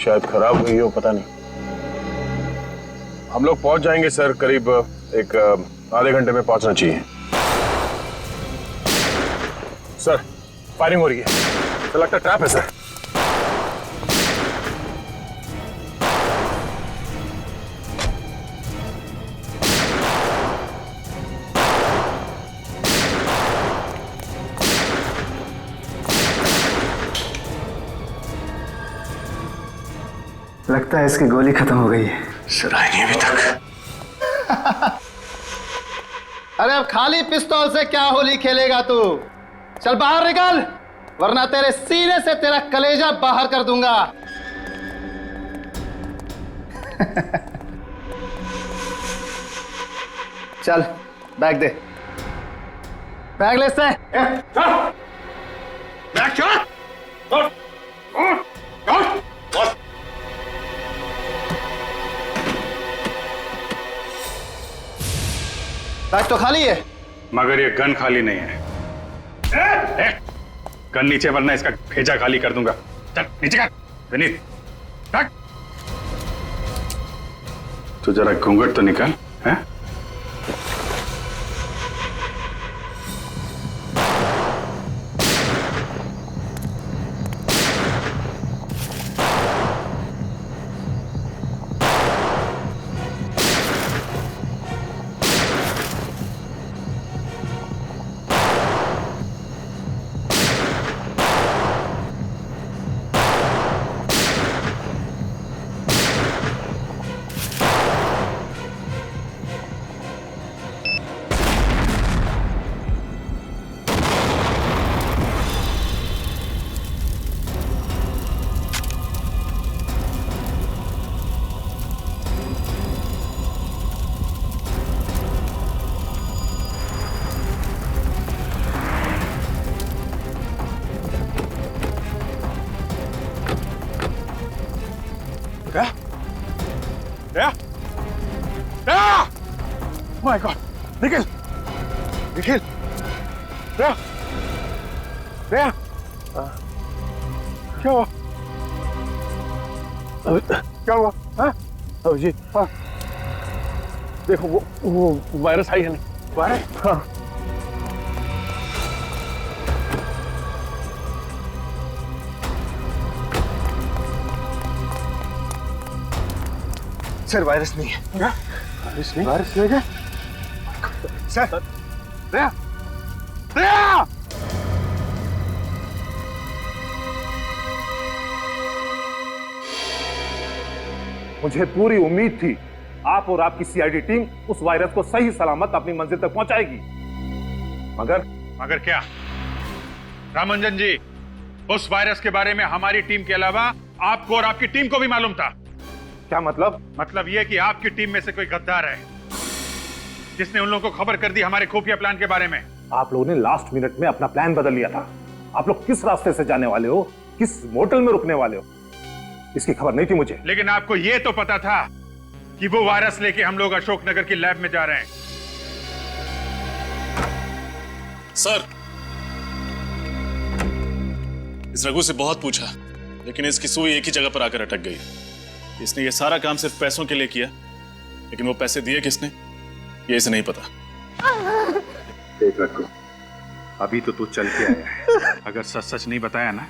शायद खराब हुई हो, पता नहीं। हम लोग पहुंच जाएंगे सर, करीब एक आधे घंटे में पहुंचना चाहिए। सर फायरिंग हो रही है, तो लगता है ट्रैप है सर। लगता है इसकी गोली खत्म हो गई है। सर आई नहीं अभी तक। अरे अब खाली पिस्तौल से क्या होली खेलेगा तू? चल बाहर निकल, वरना तेरे सीने से तेरा कलेजा बाहर कर दूंगा। चल बैग दे, बैग ले से। बैग छोड़। बैग तो खाली है, मगर ये गन खाली नहीं है। गन नीचे, वरना इसका भेजा खाली कर दूंगा। चल नीचे कर विनीत। तो जरा घूंघट तो निकाल है। माय गॉड, निखिल, निखिल, क्या हुआ? क्या हुआ? हाँ जी, हाँ देखो वो वायरस आई है ना। वायरस? हाँ। सर वायरस नहीं है। क्या? वायरस नहीं? वायरस नहीं है सर। दया, दया! मुझे पूरी उम्मीद थी आप और आपकी सीआईडी टीम उस वायरस को सही सलामत अपनी मंजिल तक पहुंचाएगी, मगर क्या रामंजन जी, उस वायरस के बारे में हमारी टीम के अलावा आपको और आपकी टीम को भी मालूम था। क्या मतलब? मतलब यह कि आपकी टीम में से कोई गद्दार है जिसने उन लोगों को खबर कर दी हमारे खुफिया प्लान के बारे में। आप लोगों ने लास्ट मिनट में अपना प्लान बदल लिया था। आप लोग किस रास्ते से जाने वाले हो, किस मोटल में रुकने वाले हो, इसकी खबर नहीं थी मुझे। लेकिन आपको यह तो पता था कि वो वायरस लेके हम लोग अशोकनगर की लैब में जा रहे हैं। सर, इस रघु से बहुत पूछा, लेकिन इसकी सुई एक ही जगह पर आकर अटक गई। इसने ये सारा काम सिर्फ पैसों के लिए किया, लेकिन वो पैसे दिए किसने ये इसे नहीं पता। देख रघु, अभी तो तू चल के आया है, अगर सच सच नहीं बताया ना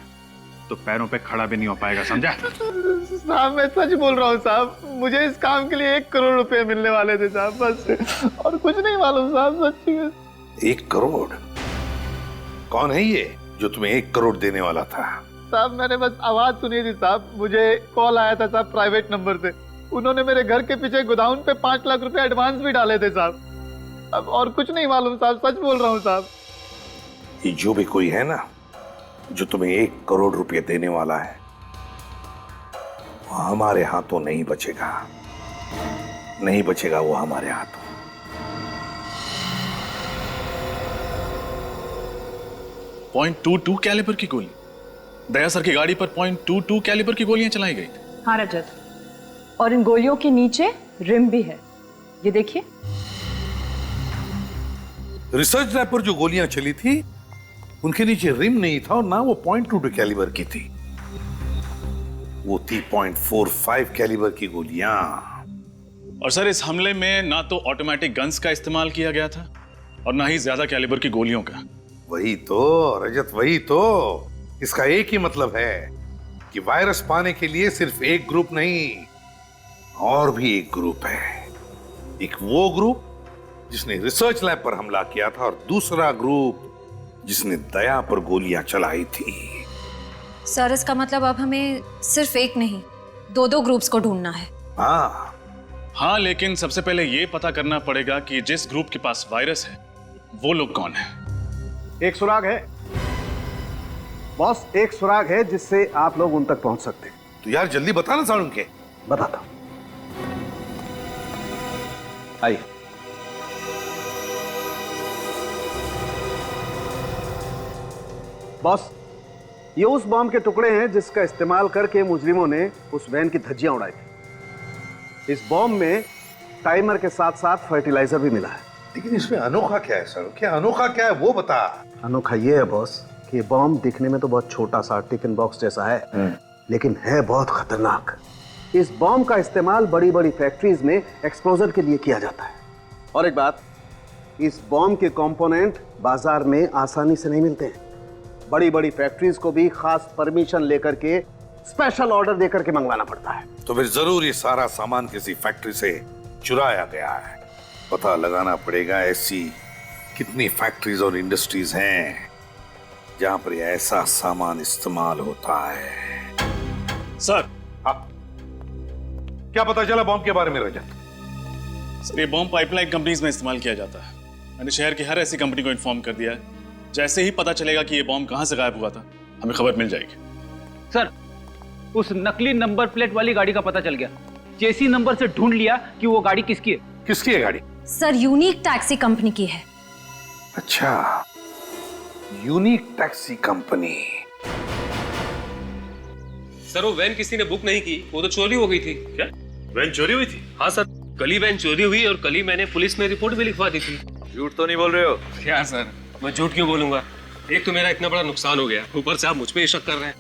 तो पैरों पे खड़ा भी नहीं हो पाएगा, समझा? साहब मैं सच बोल रहा हूँ साहब, मुझे इस काम के लिए 1 करोड़ रुपए मिलने वाले थे साहब, बस और कुछ नहीं मालूम साहब, सच्ची में। 1 करोड़? कौन है ये जो तुम्हें 1 करोड़ देने वाला था? साहब मैंने बस आवाज सुनी थी साहब, मुझे कॉल आया था साहब प्राइवेट नंबर से। उन्होंने मेरे घर के पीछे गोदाउन पे 5 लाख रुपए एडवांस भी डाले थे साहब। अब और कुछ नहीं मालूम साहब, सच बोल रहा हूँ साहब। ये जो भी कोई है ना जो तुम्हें 1 करोड़ रुपए देने वाला है, वो हमारे हाथों नहीं बचेगा, नहीं बचेगा वो हमारे हाथों। .22 कैलिबर की गोली, दया सर की गाड़ी पर .22 कैलिबर की गोलियां चलाई गई। हाँ रजत, और इन गोलियों के नीचे रिम भी है, ये देखिए। रिसर्च लैब पर जो गोलियां चली थी उनके नीचे रिम नहीं था और ना वो .22 कैलिबर की थी, वो थी .45 कैलिबर की गोलियां। और सर इस हमले में ना तो ऑटोमेटिक गन्स का इस्तेमाल किया गया था और ना ही ज्यादा कैलिबर की गोलियों का। वही तो रजत, वही तो। इसका एक ही मतलब है कि वायरस पाने के लिए सिर्फ एक ग्रुप नहीं, और भी एक ग्रुप है। एक वो ग्रुप जिसने रिसर्च लैब पर हमला किया था और दूसरा ग्रुप जिसने दया पर गोलियां चलाई थी। सर इसका मतलब अब हमें सिर्फ एक नहीं, दो ग्रुप्स को ढूंढना है। हाँ, लेकिन सबसे पहले ये पता करना पड़ेगा कि जिस ग्रुप के पास वायरस है वो लोग कौन है। एक सुराग है बॉस, एक सुराग है जिससे आप लोग उन तक पहुंच सकते हैं। तो यार जल्दी बता ना सालुंके। बताता हूं, आइए। बॉस, ये उस बॉम्ब के टुकड़े हैं जिसका इस्तेमाल करके मुजरिमों ने उस वैन की धज्जियां उड़ाई थी। इस बॉम्ब में टाइमर के साथ साथ फर्टिलाइजर भी मिला है। लेकिन इसमें अनोखा क्या है सर? क्या अनोखा क्या है वो बता। अनोखा ये है बॉस कि बॉम्ब दिखने में तो बहुत छोटा सा टिफिन बॉक्स जैसा है, लेकिन है बहुत खतरनाक। इस बॉम्ब का इस्तेमाल बड़ी बड़ी फैक्ट्रीज में एक्सप्लोजर के लिए किया जाता है। और एक बात, इस बॉम्ब के कंपोनेंट बाजार में आसानी से नहीं मिलते हैं। बड़ी बड़ी फैक्ट्रीज को भी खास परमिशन लेकर के स्पेशल ऑर्डर देकर के मंगवाना पड़ता है। तो फिर जरूर ये सारा सामान किसी फैक्ट्री से चुराया गया है। पता लगाना पड़ेगा ऐसी कितनी फैक्ट्रीज और इंडस्ट्रीज हैं जहां पर ये ऐसा सामान इस्तेमाल होता है। सर, क्या पता चला बॉम्ब के बारे में रजत? सर ये बॉम्ब पाइपलाइन कंपनीज में इस्तेमाल किया जाता है। मैंने शहर की हर ऐसी कंपनी को इन्फॉर्म कर दिया है। जैसे ही पता चलेगा कि ये बॉम्ब कहां से गायब हुआ था, हमें खबर मिल जाएगी। सर, उस नकली नंबर प्लेट वाली गाड़ी का पता चल गया। चेसी नंबर से ढूंढ लिया कि वो गाड़ी किसकी है। किसकी है गाड़ी? सर यूनिक टैक्सी कंपनी की है। अच्छा, यूनिक टैक्सी कंपनी। सर वो वैन किसी ने बुक नहीं की, वो तो चोरी हो गई थी। क्या वैन चोरी हुई थी? हाँ सर, कल ही वैन चोरी हुई और कल ही मैंने पुलिस में रिपोर्ट भी लिखवा दी थी। झूठ तो नहीं बोल रहे हो? क्या सर, मैं झूठ क्यों बोलूंगा? एक तो मेरा इतना बड़ा नुकसान हो गया, ऊपर से आप मुझ पे ही शक कर रहे हैं।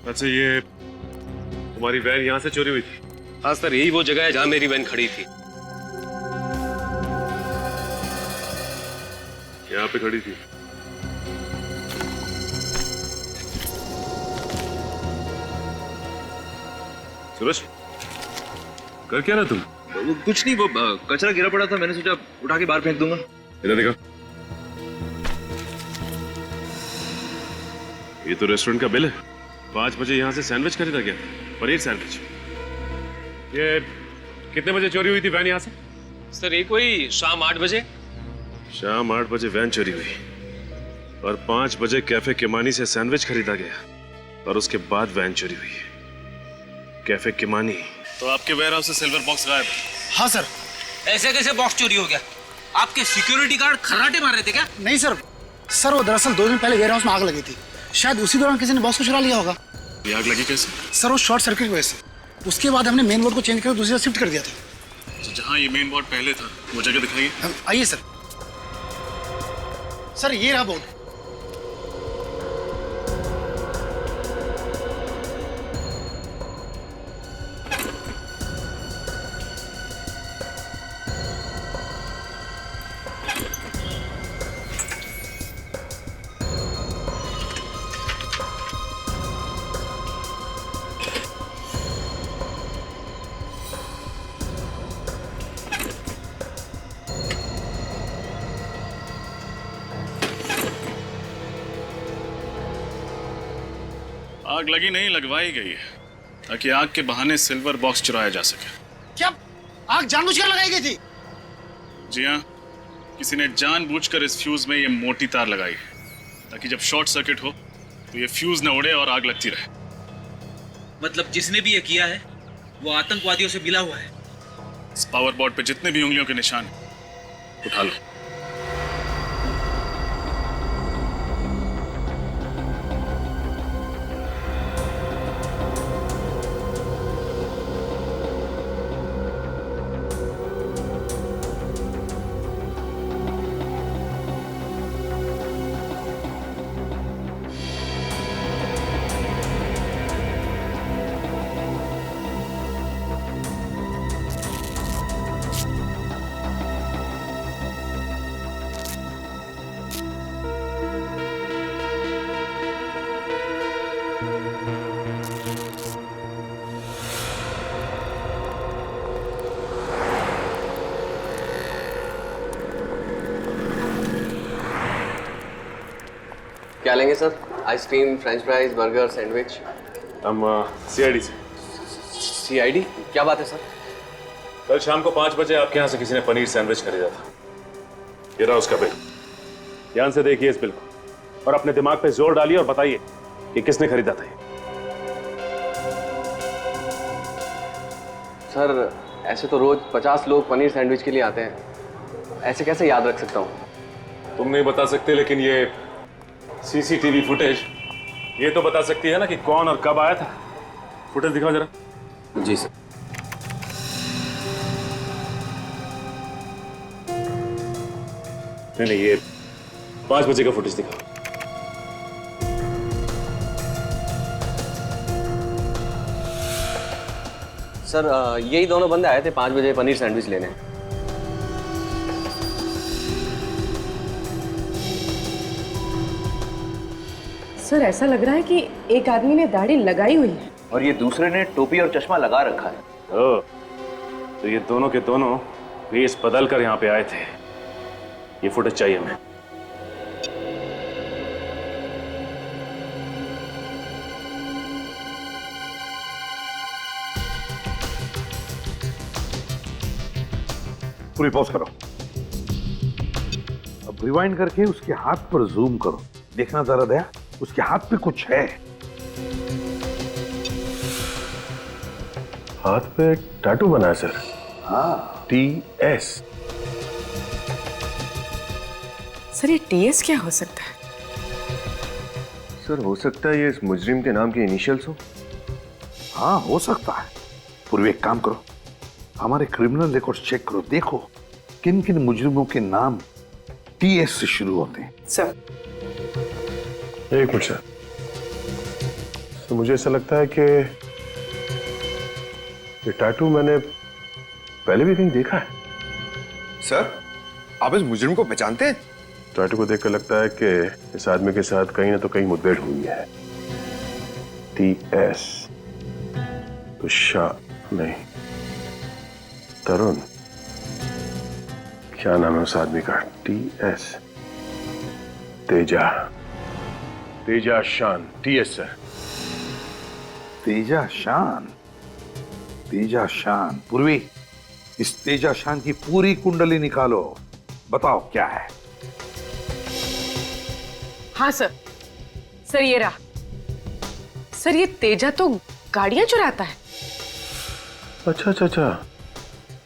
अच्छा, ये तुम्हारी वैन यहाँ से चोरी हुई थी? हाँ सर, यही वो जगह है जहाँ मेरी वैन खड़ी थी। यहाँ पे खड़ी थी? सूरज, कर क्या रहा तुम? वो कुछ नहीं, वो कचरा गिरा पड़ा था, मैंने सोचा उठा के बाहर फेंक दूंगा। इधर देखो, ये तो रेस्टोरेंट का बिल है। 5 बजे यहाँ से सैंडविच खरीदा गया, पनीर सैंडविच। ये कितने बजे चोरी हुई थी वैन यहाँ से? सर ये कोई शाम 8 बजे। शाम 8 बजे वैन चोरी हुई और 5 बजे कैफे किमानी से सैंडविच खरीदा गया और उसके बाद वैन चोरी हुई। Cafe Kimani. तो आपके वेयरहाउस से सिल्वर बॉक्स गायब है? हाँ सर। ऐसे कैसे बॉक्स चोरी हो गया? आपके सिक्योरिटी गार्ड खर्राटे मार रहे थे क्या? नहीं सर, वो दरअसल 2 दिन पहले वेयरहाउस में आग लगी थी। शायद उसी दौरान किसी ने बॉक्स को चुरा लिया होगा। ये आग लगी कैसे? सर वो शॉर्ट सर्किट की वजह से। उसके बाद हमने मेन बोर्ड को चेंज करके दूसरी जगह शिफ्ट कर दिया था। तो जहाँ ये मेन बोर्ड पहले था वो जगह दिखाइए। आइए सर। सर ये रहा बोर्ड। आग लगी नहीं, लगवाई गई है ताकि आग के बहाने सिल्वर बॉक्स चुराया जा सके। क्या आग जानबूझकर लगाई गई थी? जी हाँ, किसी ने जानबूझकर इस फ्यूज में ये मोटी तार लगाई है ताकि जब शॉर्ट सर्किट हो तो ये फ्यूज न उड़े और आग लगती रहे। मतलब जिसने भी ये किया है वो आतंकवादियों से मिला हुआ है। इस पावर बोर्ड पे जितने भी उंगलियों के निशान हैं उठा लो। क्या लेंगे sir? Ice cream, French fries, burger, sandwich? हम सीआईडी से। सीआईडी? क्या बात है सर? कल शाम को 5 बजे आपके यहाँ से किसी ने पनीर सैंडविच खरीदा था। ये रहा उसका बिल। ध्यान से देखिए इस बिल को और अपने दिमाग पे जोर डालिए और बताइए कि किसने खरीदा था ये। सर ऐसे तो रोज 50 लोग पनीर सैंडविच के लिए आते हैं, ऐसे कैसे याद रख सकता हूँ? तुम नहीं बता सकते, लेकिन ये सीसीटीवी फुटेज ये तो बता सकती है ना कि कौन और कब आया था। फुटेज दिखाओ जरा। जी सर। नहीं, ये 5 बजे का फुटेज दिखाओ। सर यही दोनों बंदे आए थे 5 बजे पनीर सैंडविच लेने। सर ऐसा लग रहा है कि एक आदमी ने दाढ़ी लगाई हुई है और ये दूसरे ने टोपी और चश्मा लगा रखा है। तो ये दोनों के दोनों भेस बदल कर यहाँ पे आए थे। ये फुटेज चाहिए हमें। पूरी पॉज करो। अब रिवाइंड करके उसके हाथ पर जूम करो। देखना जरा दया, उसके हाथ पे कुछ है। हाथ पे टैटू बना है सर। हाँ, TS। सर ये TS क्या हो सकता है? सर हो सकता है ये इस मुजरिम के नाम के इनिशियल्स हो। हाँ हो सकता है। पूर्व एक काम करो, हमारे क्रिमिनल रिकॉर्ड चेक करो, देखो किन किन मुजरिमों के नाम TS से शुरू होते हैं। सर एक मिनट सर। तो मुझे ऐसा लगता है कि ये टैटू मैंने पहले भी कहीं देखा है। सर आप इस मुजरिम को पहचानते हैं? टैटू को देखकर लगता है कि इस आदमी के साथ कहीं ना तो कहीं मुठभेड़ हुई है। TS तो शाह नहीं, तरुण। क्या नाम है उस आदमी का? TS तेजा। तेजा शान। TS sir. तेजा शान। तेजा शान। पूर्वी इस तेजा शान की पूरी कुंडली निकालो, बताओ क्या है। हाँ सर। सर ये रहा। सर ये तेजा तो गाड़ियां चुराता है। अच्छा,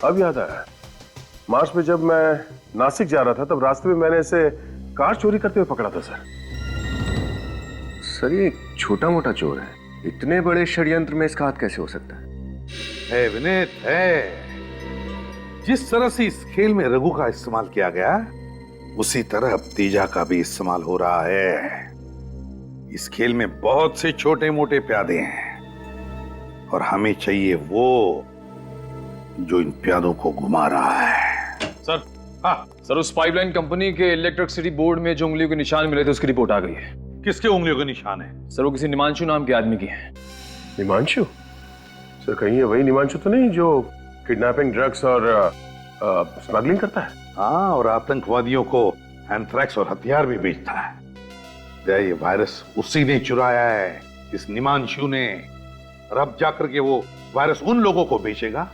अब याद आया। मार्च में जब मैं नासिक जा रहा था तब रास्ते में मैंने इसे कार चोरी करते हुए पकड़ा था सर। सर ये छोटा मोटा चोर है, इतने बड़े षड्यंत्र में इसका हाथ कैसे हो सकता है? विनीत है। जिस तरह से इस खेल में रघु का इस्तेमाल किया गया उसी तरह अब तेजा का भी इस्तेमाल हो रहा है। इस खेल में बहुत से छोटे मोटे प्यादे हैं और हमें चाहिए वो जो इन प्यादों को घुमा रहा है। सर सर उस पाइपलाइन कंपनी के इलेक्ट्रिसिटी बोर्ड में जो उंगलियों के निशान मिले थे उसकी रिपोर्ट आ गई है। किसके उंगलियों के निशान है? सर वो किसी निमांशु नाम के आदमी की है। निमांशु? सर कहीं ये वही निमांशु तो नहीं जो किडनैपिंग, ड्रग्स और स्मगलिंग करता है? हाँ, और आतंकवादियों को एंथ्रैक्स और हथियार भी बेचता है। ये वायरस उसी ने चुराया है, इस निमांशु ने। और अब जाकर के वो वायरस उन लोगों को बेचेगा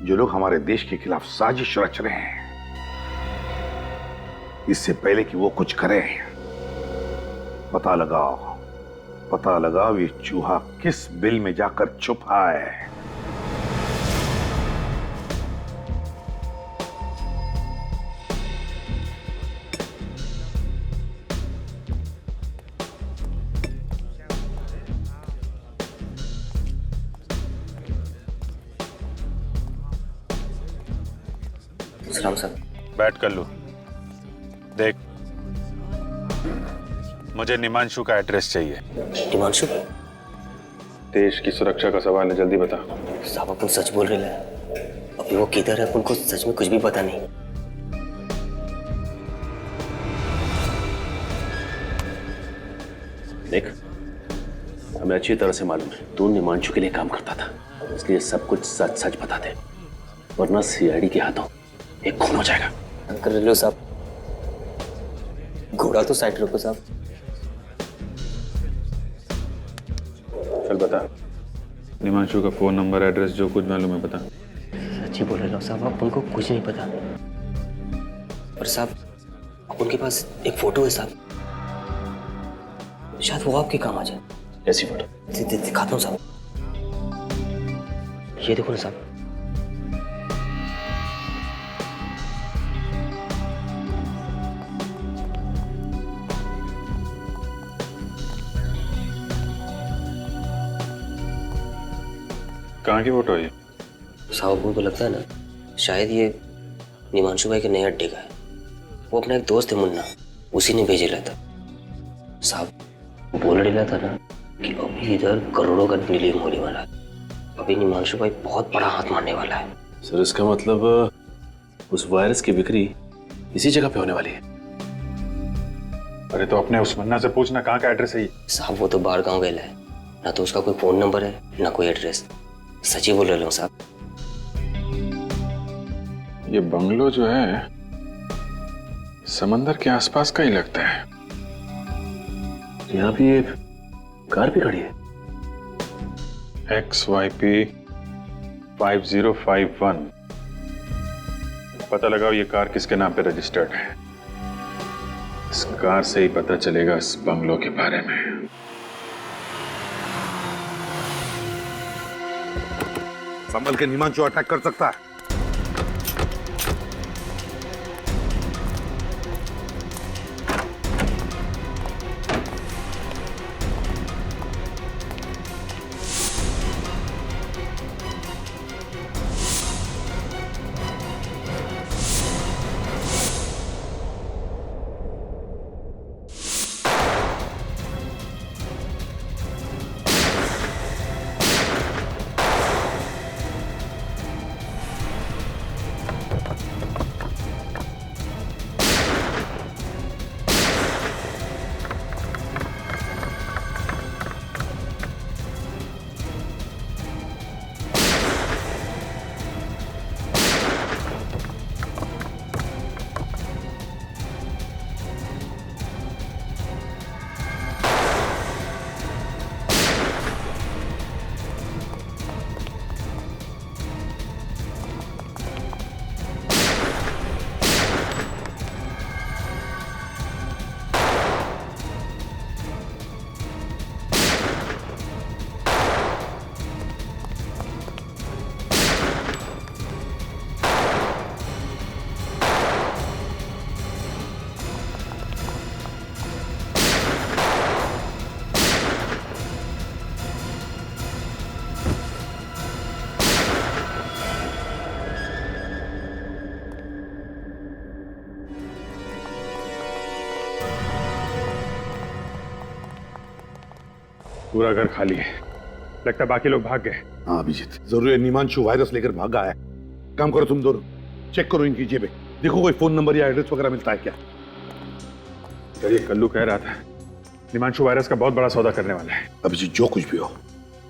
जो लोग हमारे देश के खिलाफ साजिश रच रहे हैं। इससे पहले कि वो कुछ करे, पता लगाओ ये चूहा किस बिल में जाकर छुपा है। सर बैठ कर लो। देख, मुझे निमांशु का एड्रेस चाहिए। निमांशु? देश की सुरक्षा का सवाल है, जल्दी बता। साहब अपन सच बोल रहे हैं। अभी वो किधर है अपन को सच में कुछ भी पता नहीं। देख, हमें अच्छी तरह से मालूम है तू निमांशु के लिए काम करता था, इसलिए सब कुछ सच सच बता दे, वरना सीआईडी के हाथों एक खून हो जाएगा। कर लो साहब, घोड़ा तो साइड रखो साहब। चल बता, निमांशु का फोन नंबर, एड्रेस, जो कुछ मालूम है बता। सच्ची बोल रहे हो साहब, आप उनको कुछ नहीं पता। और साहब उनके पास एक फोटो है साहब, शायद वो आपके काम आ जाए। ऐसी फोटो दिखाता हूँ साहब, ये देखो ना साहब। कहाँ की फोटो है ये? साहब उनको लगता है ना, शायद ये निमांशु भाई के नए अड्डे का है। वो अपना एक दोस्त है मुन्ना, उसी ने भेजेला था। साहब बोल रहा था ना कि अभी इधर करोड़ों का डीलिंग होने वाला है। अभी निमांशु भाई बहुत बड़ा हाथ मारने वाला है। सर इसका मतलब उस वायरस की बिक्री इसी जगह पे होने वाली है। अरे तो अपने उस मुन्ना से पूछना कहाँ का एड्रेस है ये। साहब वो तो बाहर गाँव गया है, ना तो उसका कोई फोन नंबर है ना कोई एड्रेस। सच्ची बोल रहे हो साहब। ये बंगलो जो है समंदर के आसपास का ही लगता है। यहाँ भी एक कार भी खड़ी है, XYP 5051। पता लगाओ ये कार किसके नाम पे रजिस्टर्ड है। इस कार से ही पता चलेगा इस बंगलो के बारे में। संभल के, निमांशु अटैक कर सकता है। पूरा घर खाली है, लगता है बाकी लोग भाग गए। हाँ अभिजीत, जरूर है निमांशु वायरस लेकर भागा है। काम करो तुम दोनों, चेक करो इनकी जेबें, देखो कोई फोन नंबर या एड्रेस वगैरह मिलता है क्या। सर ये कल्लू कह रहा था निमांशु वायरस का बहुत बड़ा सौदा करने वाला है। अभिजीत जो कुछ भी हो,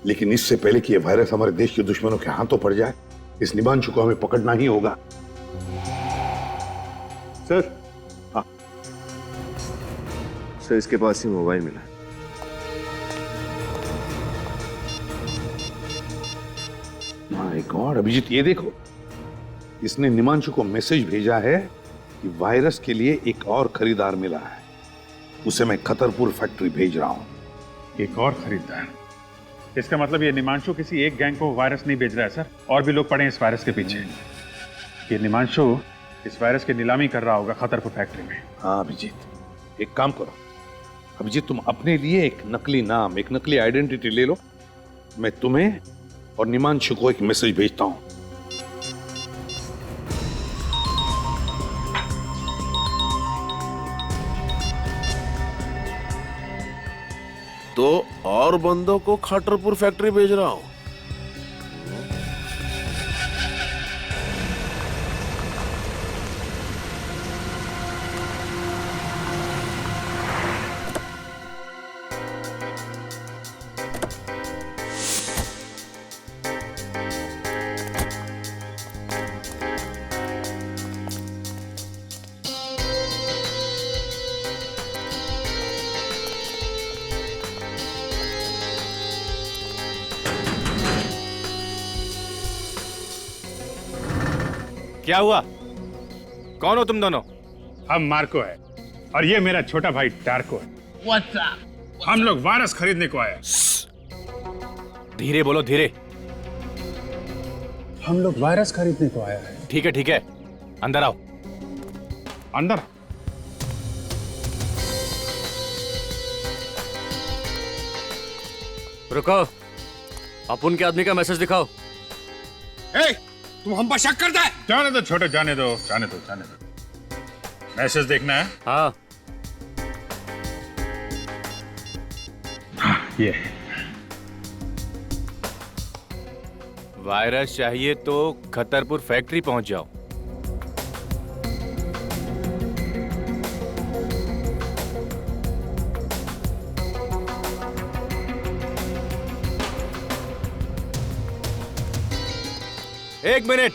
लेकिन इससे पहले कि ये वायरस हमारे देश के दुश्मनों के हाथों पड़ जाए, इस निमांशु को हमें पकड़ना ही होगा। सर हाँ सर, इसके पास ही मोबाइल मिला। माय गॉड अभिजीत, ये देखो, इसने निमांशु को मैसेज भेजा है कि वायरस के लिए एक और खरीदार मिला है, उसे मैं खतरपुर फैक्ट्री भेज रहा हूं। एक और खरीदार? इसका मतलब ये निमांशु किसी एक गैंग को वायरस नहीं भेज रहा है सर, और भी लोग पड़े हैं इस वायरस के पीछे। ये निमांशु इस वायरस की नीलामी कर रहा होगा खतरपुर फैक्ट्री में। हाँ अभिजीत, एक काम करो अभिजीत, तुम अपने लिए एक नकली नाम, एक नकली आइडेंटिटी ले लो। मैं तुम्हें और निमांशु को एक मैसेज भेजता हूं। तो और बंदों को खतरपुर फैक्ट्री भेज रहा हूं। क्या हुआ? कौन हो तुम दोनों? हम मार्को है और ये मेरा छोटा भाई टार्को है। What's up? हम लोग वायरस खरीदने को आए। धीरे बोलो, धीरे। हम लोग वायरस खरीदने को आया है। ठीक है, अंदर आओ। अंदर? रुको, अपुन के आदमी का मैसेज दिखाओ। तुम हम पर शक करता है? जाने दो छोटे, जाने दो। मैसेज देखना है? हाँ। ये वायरस चाहिए तो खतरपुर फैक्ट्री पहुंच जाओ। एक मिनट।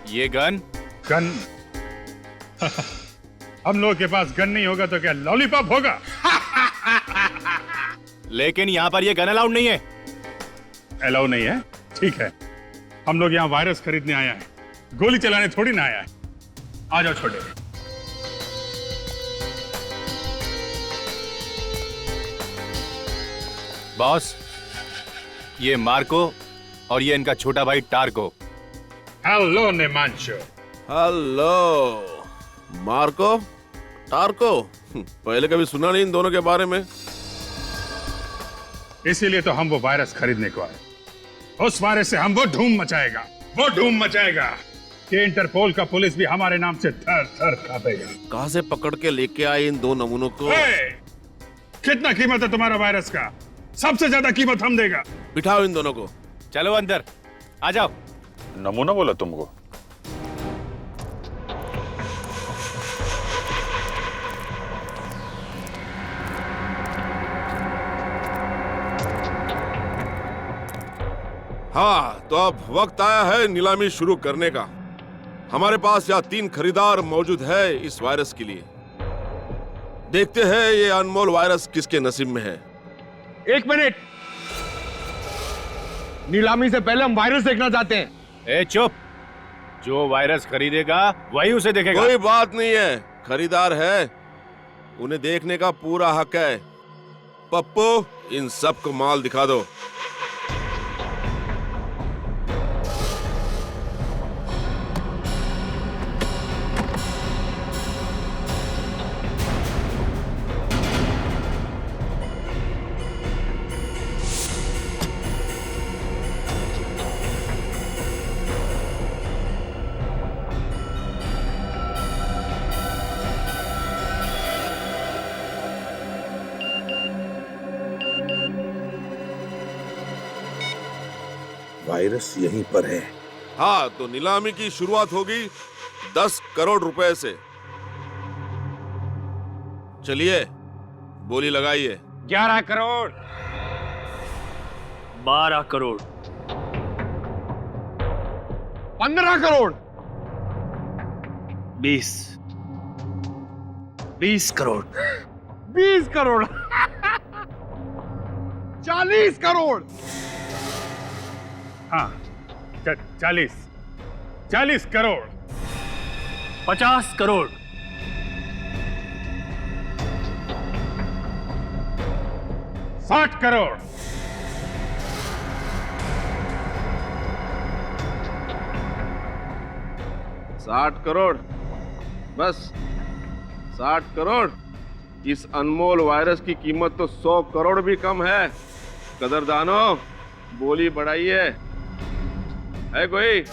ये गन हम लोगों के पास गन नहीं होगा तो क्या लॉलीपॉप होगा? लेकिन यहाँ पर ये गन अलाउड नहीं है। अलाउ नहीं है? ठीक है, हम लोग यहाँ वायरस खरीदने आया है, गोली चलाने थोड़ी ना आया है। आ जाओ छोटे। बॉस, ये मार्को और ये इनका छोटा भाई Tarko. Hello Nimanshu. Hello Marco, Tarko. पहले कभी सुना नहीं इन दोनों के बारे में। इसीलिए तो हम वो वायरस खरीदने को आए। उस वायरस से हम वो धूम मचाएगा कि इंटरपोल का पुलिस भी हमारे नाम से थर थर कांपेगा। कहां से पकड़ के लेके आए इन दो नमूनों को? कितना कीमत है तुम्हारा वायरस का? सबसे ज्यादा कीमत हम देगा। बिठाओ इन दोनों को। चलो अंदर आ जाओ। नमूना बोला तुमको? हाँ, तो अब वक्त आया है नीलामी शुरू करने का। हमारे पास यहाँ 3 खरीदार मौजूद है इस वायरस के लिए। देखते हैं ये अनमोल वायरस किसके नसीब में है। 1 मिनट। नीलामी से पहले हम वायरस देखना चाहते हैं। ए चुप, जो वायरस खरीदेगा वही उसे देखेगा। कोई बात नहीं है, खरीदार है, उन्हें देखने का पूरा हक है। पप्पू, इन सबको माल दिखा दो। वायरस यहीं पर है। हाँ, तो नीलामी की शुरुआत होगी 10 करोड़ रुपए से। चलिए, बोली लगाइए। 11 करोड़, 12 करोड़, 15 करोड़, 20 करोड़, 20 करोड़, 40 करोड़। हाँ, 40 करोड़, 50 करोड़, 60 करोड़, 60 करोड़, बस 60 करोड़। इस अनमोल वायरस की कीमत तो 100 करोड़ भी कम है। कदरदानो, बोली बढ़ाइए। है कोई?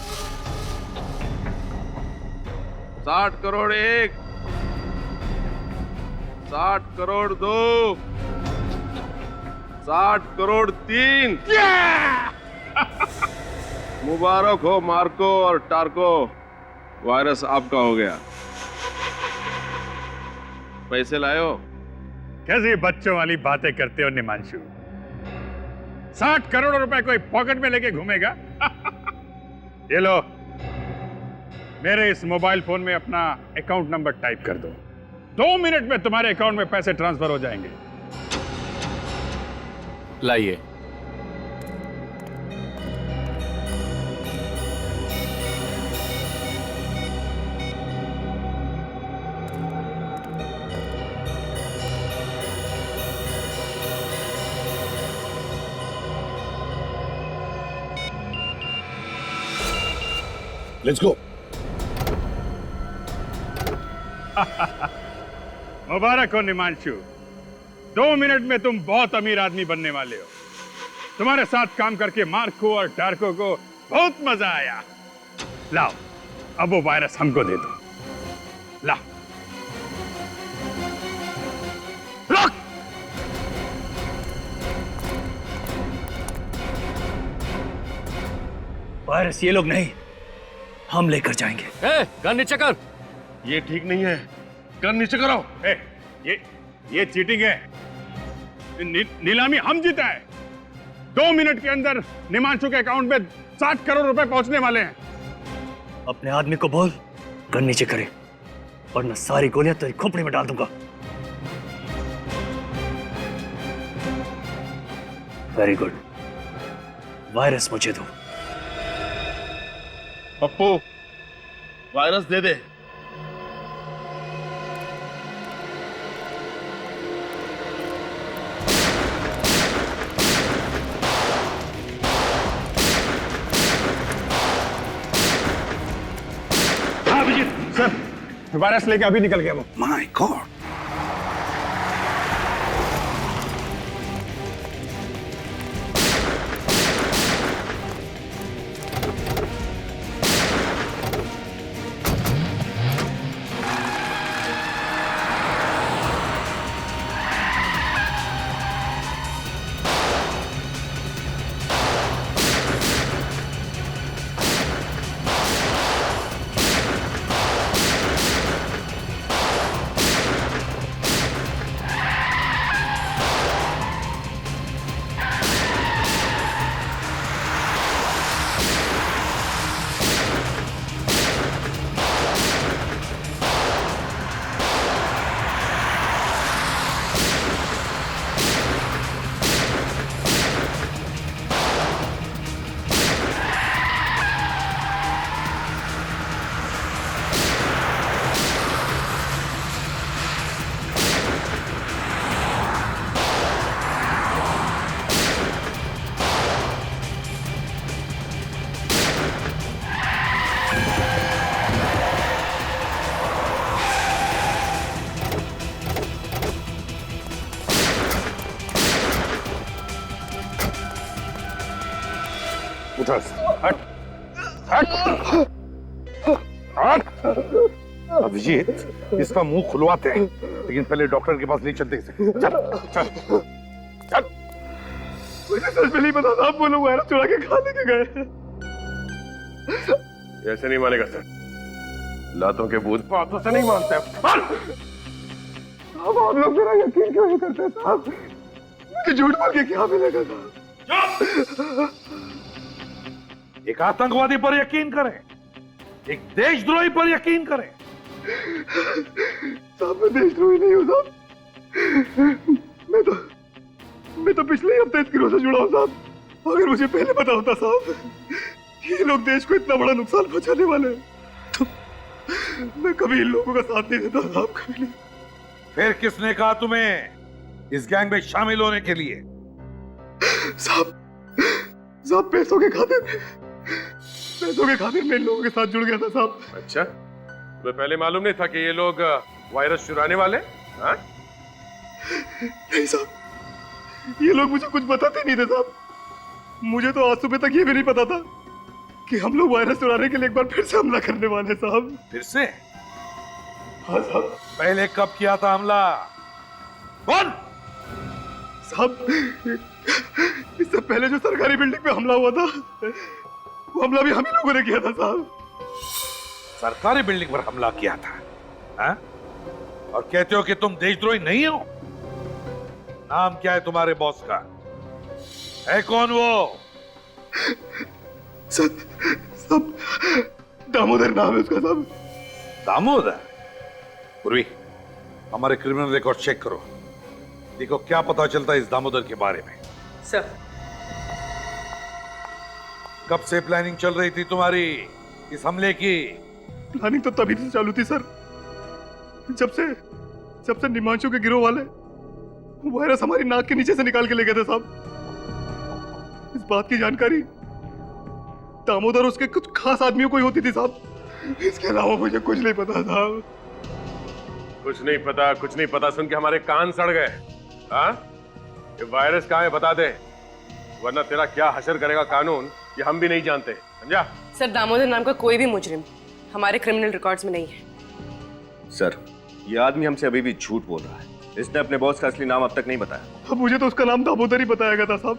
60 करोड़ 1, 60 करोड़ 2, 60 करोड़ 3। मुबारक हो मार्को और टार्को, वायरस आपका हो गया। पैसे लाए हो? कैसी बच्चों वाली बातें करते हो निमांशु? 60 करोड़ रुपए कोई पॉकेट में लेके घूमेगा? ये लो, मेरे इस मोबाइल फोन में अपना अकाउंट नंबर टाइप कर दो। 2 मिनट में तुम्हारे अकाउंट में पैसे ट्रांसफर हो जाएंगे। लाइए। Let's go. मुबारक हो निमांशु, 2 मिनट में तुम बहुत अमीर आदमी बनने वाले हो। तुम्हारे साथ काम करके मार्को और डार्को को बहुत मजा आया। लाओ, अब वो वायरस हमको दे दो। लाओ। रॉक! वायरस ये लोग नहीं, हम लेकर जाएंगे। गन नीचे कर। ये ठीक नहीं है, गन नीचे करो। ये चीटिंग है। नीलामी हम जीता है। 2 मिनट के अंदर निमांशु के अकाउंट में 60 करोड़ रुपए पहुंचने वाले हैं। अपने आदमी को बोल गन नीचे करे, वरना सारी गोलियां तेरी खोपड़ी में डाल दूंगा। वेरी गुड, वायरस मुझे दो। पप्पू, वायरस दे दे। हाँ अभिजीत सर, वायरस लेके अभी निकल गया वो। माय गॉड, अभिजीत, इसका मुंह खुलवाते हैं, लेकिन पहले डॉक्टर के पास ले चलते हैं। चल चल चल। मुझे सच में नहीं पता था, आप वो लोग वायरस चुरा के खा लेके गए। ऐसे नहीं मानेगा सर, लातों के भूत बातों से नहीं मानते। अब आप लोग मेरा यकीन क्यों नहीं करते साहब? कि झूठ बोल के क्या मिलेगा साहब? एक आतंकवादी पर यकीन करें, एक देशद्रोही पर यकीन करें। साहब मैं देशद्रोही नहीं हूँ साहब। मैं तो पिछले हफ्ते इस गिरोह से जुड़ा हूँ साहब। अगर मुझे पहले पता होता साहब ये लोग देश को इतना बड़ा नुकसान पहुंचाने वाले हैं, तो मैं कभी इन लोगों का साथ नहीं देता साहब, कभी नहीं। फिर किसने कहा तुम्हें इस गैंग में शामिल होने के लिए? साहब पैसों के खातिर मैं इन लोगों के साथ जुड़ गया था साहब। अच्छा, तुम्हें पहले मालूम नहीं था कि ये लोग वायरस चुराने वाले? हाँ? नहीं साहब, ये लोग मुझे कुछ बताते नहीं थे साहब। मुझे तो आज सुबह तक ये भी नहीं पता था कि हम लोग वायरस चुराने के लिए एक बार फिर से हमला करने वाले साहब। फिर से? हाँ साहब। पहले कब किया था हमला? कौन? साहब इससे पहले जो सरकारी बिल्डिंग पे हमला हुआ था, वो हमला भी हम ही लोगों ने किया था साहब। सरकारी बिल्डिंग पर हमला किया था? हाँ? और कहते हो कि तुम देशद्रोही नहीं हो? नाम क्या है तुम्हारे बॉस का? है कौन वो? सब दामोदर नाम है उसका साहब। दामोदर? पूर्वी, हमारे क्रिमिनल रिकॉर्ड चेक करो, देखो क्या पता चलता है इस दामोदर के बारे में। सर, कब से प्लानिंग चल रही थी तुम्हारी इस हमले की? प्लानिंग तो तभी से चालू थी सर, जब से निमांशु के गिरोह वाले वायरस हमारी नाक के नीचे से निकाल के ले गए थे साहब। इस बात की जानकारी दामोदर उसके कुछ खास आदमियों को ही होती थी साहब, इसके अलावा मुझे कुछ नहीं पता साहब। कुछ नहीं पता सुन के हमारे कान सड़ गए। हाँ, ये वायरस कहाँ है बता दे, वरना तेरा क्या हशर करेगा कानून ये हम भी नहीं जानते, समझा? सर, दामोदर नाम का कोई भी मुजरिम हमारे क्रिमिनल रिकॉर्ड्स में नहीं है। सर, ये आदमी हमसे अभी भी झूठ बोल रहा है। इसने अपने बॉस का असली नाम अब तक नहीं बताया। मुझे तो उसका नाम दामोदर ही बताया गया था साहब,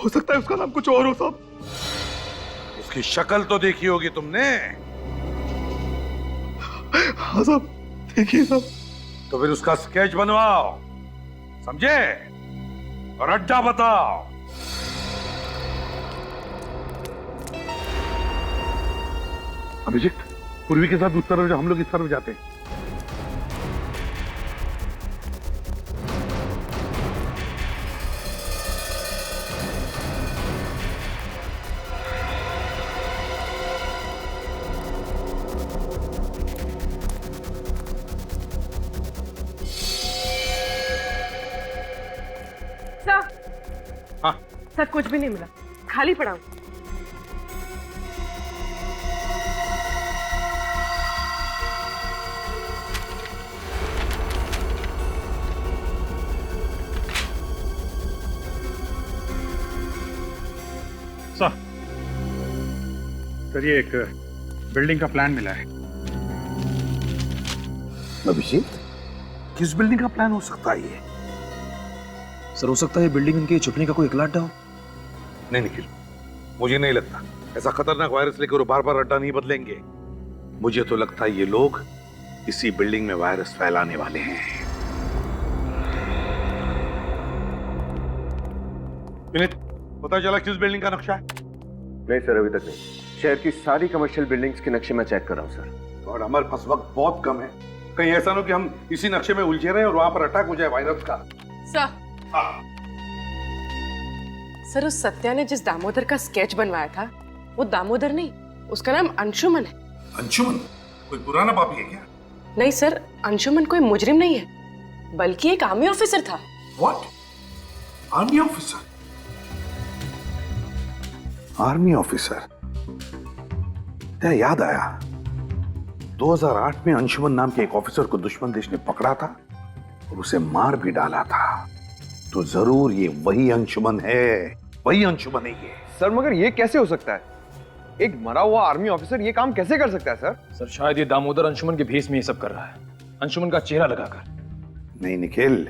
हो सकता है उसका नाम कुछ और हो साहब। उसकी शक्ल तो देखी होगी तुमने? हाँ साहब, देखिए साहब। तो फिर उसका स्केच बनवाओ, समझे, और अड्डा बताओ। अभिजीत, पूर्वी के साथ उस तरफ, हम लोग इस तरफ जाते हैं। सर, कुछ भी नहीं मिला, खाली पड़ा हूं। सर, ये एक बिल्डिंग का प्लान मिला है। अभिजीत, किस बिल्डिंग का प्लान हो सकता है ये? सर, हो सकता है बिल्डिंग इनके छुपने का कोई इकलाटा हो। नहीं निखिल, मुझे नहीं लगता ऐसा खतरनाक वायरस लेकर वो बार बार अड्डा नहीं बदलेंगे। मुझे तो लगता है ये लोग इसी बिल्डिंग में वायरस फैलाने वाले हैं। विनीत, पता चला किस बिल्डिंग का नक्शा है? नहीं सर, अभी तक नहीं। शहर की सारी कमर्शियल बिल्डिंग्स के नक्शे मैं चेक कर रहा हूँ सर। और हमारे पास वक्त बहुत कम है, कहीं ऐसा ना हो कि हम इसी नक्शे में उलझे रहे और वहां पर अटैक हो जाए वायरस का। सर, उस सत्या ने जिस दामोदर का स्केच बनवाया था वो दामोदर नहीं, उसका नाम अंशुमन है। अंशुमन कोई पुराना पापी है क्या? नहीं सर, अंशुमन कोई मुजरिम नहीं है, बल्कि एक आर्मी ऑफिसर था। What? Army officer? Army officer? क्या याद आया, 2008 में अंशुमन नाम के एक ऑफिसर को दुश्मन देश ने पकड़ा था और उसे मार भी डाला था। तो जरूर ये वही अंशुमन है, वही अंशुमन है ये। सर, मगर ये कैसे हो सकता है? एक मरा हुआ आर्मी ऑफिसर ये काम कैसे कर सकता है सर? सर, शायद ये दामोदर अंशुमन के भेष में ये सब कर रहा है, अंशुमन का चेहरा लगाकर। नहीं निखिल,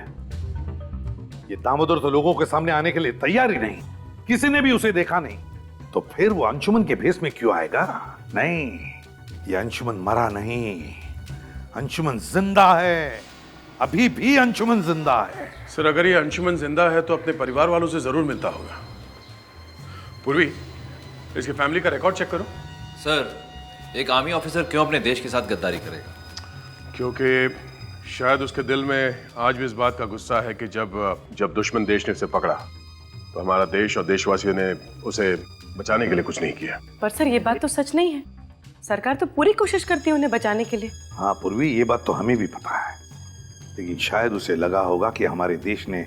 ये दामोदर तो लोगों के सामने आने के लिए तैयार ही नहीं, किसी ने भी उसे देखा नहीं, तो फिर वो अंशुमन के भेष में क्यों आएगा? नहीं, ये अंशुमन मरा नहीं, अंशुमन जिंदा है, अभी भी अंशुमन जिंदा है। सर, अगर ये अंशुमन जिंदा है तो अपने परिवार वालों से जरूर मिलता होगा। पूर्वी, इसकी फैमिली का रिकॉर्ड चेक करो। सर, एक आर्मी ऑफिसर क्यों अपने देश के साथ गद्दारी करेगा? क्योंकि शायद उसके दिल में आज भी इस बात का गुस्सा है कि जब दुश्मन देश ने उसे पकड़ा तो हमारा देश और देशवासियों ने उसे बचाने के लिए कुछ नहीं किया। पर सर, ये बात तो सच नहीं है, सरकार तो पूरी कोशिश करती है उन्हें बचाने के लिए। हाँ पूर्वी, ये बात तो हमें भी पता है, लेकिन शायद उसे लगा होगा कि हमारे देश ने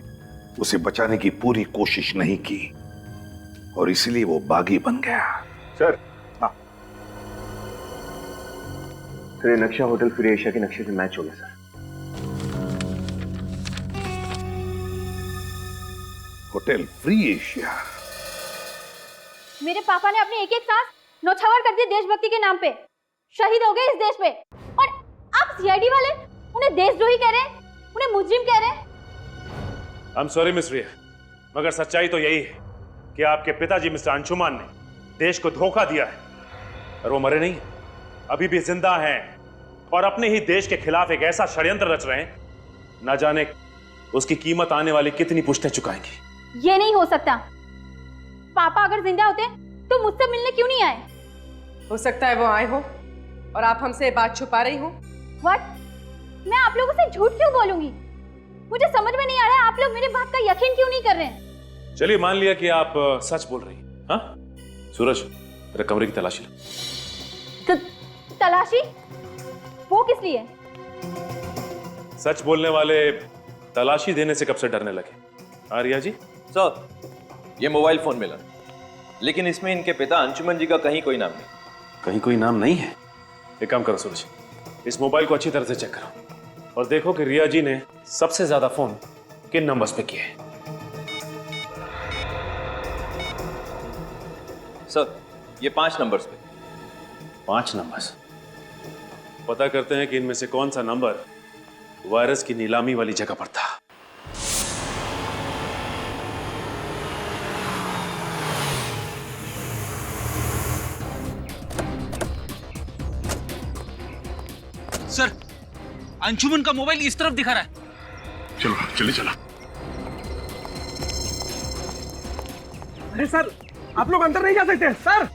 उसे बचाने की पूरी कोशिश नहीं की और इसलिए वो बागी बन गया। सर, हाँ सर, ये नक्शा होटल फ्री एशिया के नक्शे से मैच हो गया सर। Hotel free Asia? मेरे पापा ने अपनी एक एक सांस नौछावर कर दी देशभक्ति के नाम पे, शहीद हो गए इस देश पे, और आप सीआईडी वाले उन्हें देशद्रोही कह रहे हैं, उन्हें मुजरिम कह रहे हैं। I'm sorry मिस रिया, मगर सच्चाई तो यही है कि आपके पिताजी मिस्टर अंशुमान ने देश को धोखा दिया है और वो मरे नहीं, अभी भी जिंदा हैं और अपने ही देश के खिलाफ एक ऐसा षड्यंत्र रच रहे हैं, ना जाने उसकी कीमत आने वाली कितनी पुश्तें चुकाएंगी। ये नहीं हो सकता। पापा अगर जिंदा होते तो मुझसे मिलने क्यों नहीं आए? हो सकता है वो आए हो और आप हमसे बात छुपा रही हो। व्हाट? मैं आप लोगों से झूठ क्यों बोलूंगी? मुझे समझ में नहीं आ रहा है आप लोग मेरे बात का यकीन क्यों नहीं कर रहे हैं? चलिए मान लिया कि आप सच बोल रही हैं। हाँ सूरज, मेरे कमरे की तलाशी लो। तलाशी? वो किस लिए? सच बोलने वाले तलाशी देने से कब से डरने लगे? आर्या जी सर, ये मोबाइल फोन मिला, लेकिन इसमें इनके पिता अंशुमन जी का कहीं कोई नाम नहीं। कहीं कोई नाम नहीं है? एक काम करो सूरज, इस मोबाइल को अच्छी तरह से चेक करो और देखो कि रिया जी ने सबसे ज्यादा फोन किन नंबर्स पे किए हैं। सर, ये 5 नंबर्स पे। 5 नंबर्स? पता करते हैं कि इनमें से कौन सा नंबर वायरस की नीलामी वाली जगह पर था। सर, अंशुमन का मोबाइल इस तरफ दिखा रहा है। चलो चलिए चलो। अरे सर, आप लोग अंदर नहीं जा सकते सर।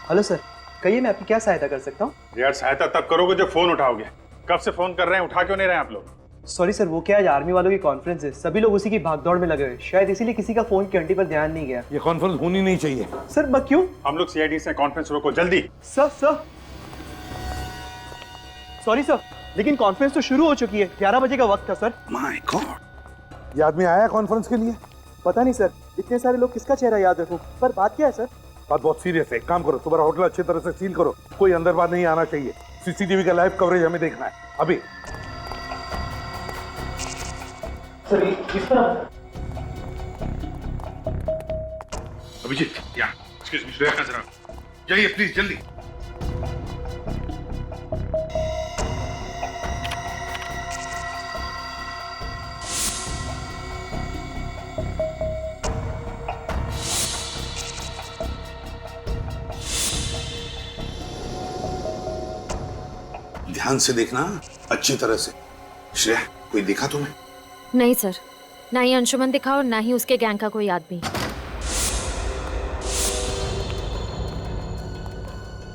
हेलो सर, कहिए मैं आपकी क्या सहायता कर सकता हूँ? यार सहायता तब करोगे जब फोन उठाओगे। कब से फोन कर रहे हैं, उठा क्यों नहीं रहे आप लोग? सॉरी सर, वो क्या आज आर्मी वालों की कॉन्फ्रेंस है, सभी लोग उसी की भागदौड़ में लगे हुए, शायद इसीलिए किसी का फोन की घंटी पर ध्यान नहीं गया। ये कॉन्फ्रेंस होनी नहीं चाहिए। सर बस क्यों? हम लोग सीआईडी से कॉन्फ्रेंस रोको जल्दी। सर सॉरी सर, लेकिन कॉन्फ्रेंस तो शुरू हो चुकी है, 11 बजे का वक्त था सर। माय गॉड, ये आदमी आया कॉन्फ्रेंस के लिए? पता नहीं सर, इतने सारे लोग किसका चेहरा याद रखूं, पर बात क्या है सर? बात बहुत सीरियस है। एक काम करो, तुम्हारा होटल अच्छी तरह से सील करो, कोई अंदर बाहर नहीं आना चाहिए। सीसीटीवी का लाइव कवरेज हमें देखना है अभी। सर किस तरह? अभिजीत, या एक्सक्यूज मी, श्रेया जरा जाइए प्लीज जल्दी। ध्यान से देखना, अच्छी तरह से। श्रेया, कोई दिखा तुम्हें? नहीं सर, ना ही अंशुमन दिखा और ना ही उसके गैंग का कोई आदमी।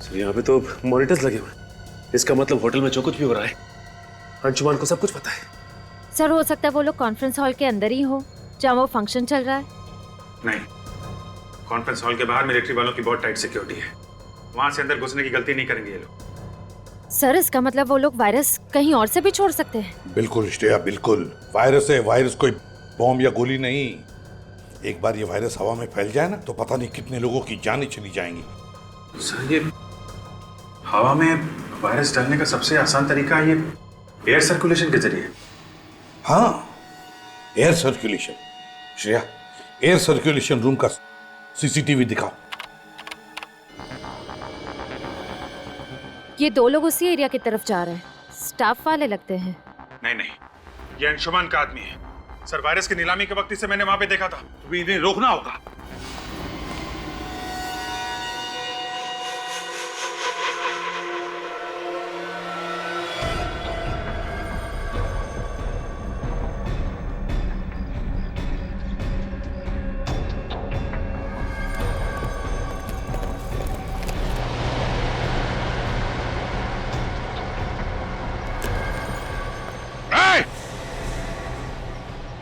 सर यहाँ पे तो मॉनिटर्स लगे हुए हैं, इसका मतलब होटल में जो कुछ भी हो रहा है अंशुमन को सब कुछ पता है। सर हो सकता है वो लोग कॉन्फ्रेंस हॉल के अंदर ही हो जहाँ वो फंक्शन चल रहा है। नहीं, कॉन्फ्रेंस हॉल के बाहर मिलिट्री वालों की बहुत टाइट सिक्योरिटी है, वहां से अंदर घुसने की गलती नहीं करेंगे ये लोग। सर इसका मतलब वो लोग वायरस कहीं और से भी छोड़ सकते हैं। बिल्कुल श्रेया, बिल्कुल। वायरस है, वायरस कोई बॉम्ब या गोली नहीं। एक बार ये वायरस हवा में फैल जाए ना तो पता नहीं कितने लोगों की जानें चली जाएंगी। सर ये हवा में वायरस डालने का सबसे आसान तरीका ये एयर सर्कुलेशन के जरिए। हाँ, air circulation. Shreya, air circulation room का सीसीटीवी दिखाओ। ये 2 लोग उसी एरिया की तरफ जा रहे हैं, स्टाफ वाले लगते हैं। नहीं नहीं, ये अंशुमान का आदमी है। सर वायरस की नीलामी के वक्त इसे मैंने वहां पे देखा था। तो इन्हें रोकना होगा।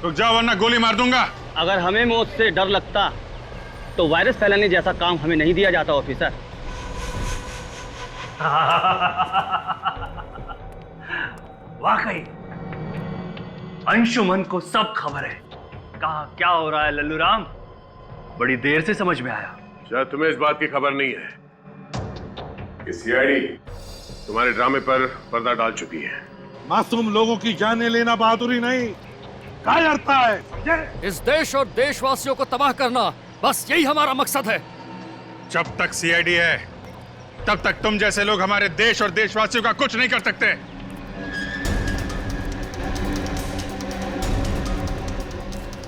रुक जाओ वरना गोली मार दूंगा। अगर हमें मौत से डर लगता तो वायरस फैलाने जैसा काम हमें नहीं दिया जाता ऑफिसर। वाकई अंशुमन को सब खबर है, कहाँ क्या हो रहा है लल्लू राम, बड़ी देर से समझ में आया। शायद तुम्हें इस बात की खबर नहीं है कि सीआईडी तुम्हारे ड्रामे पर पर्दा डाल चुकी है। मासूम लोगों की जानें लेना बहादुरी नहीं, कायरता है, समझे? इस देश और देशवासियों को तबाह करना, बस यही हमारा मकसद है। जब तक सीआईडी है तब तक तुम जैसे लोग हमारे देश और देशवासियों का कुछ नहीं कर सकते।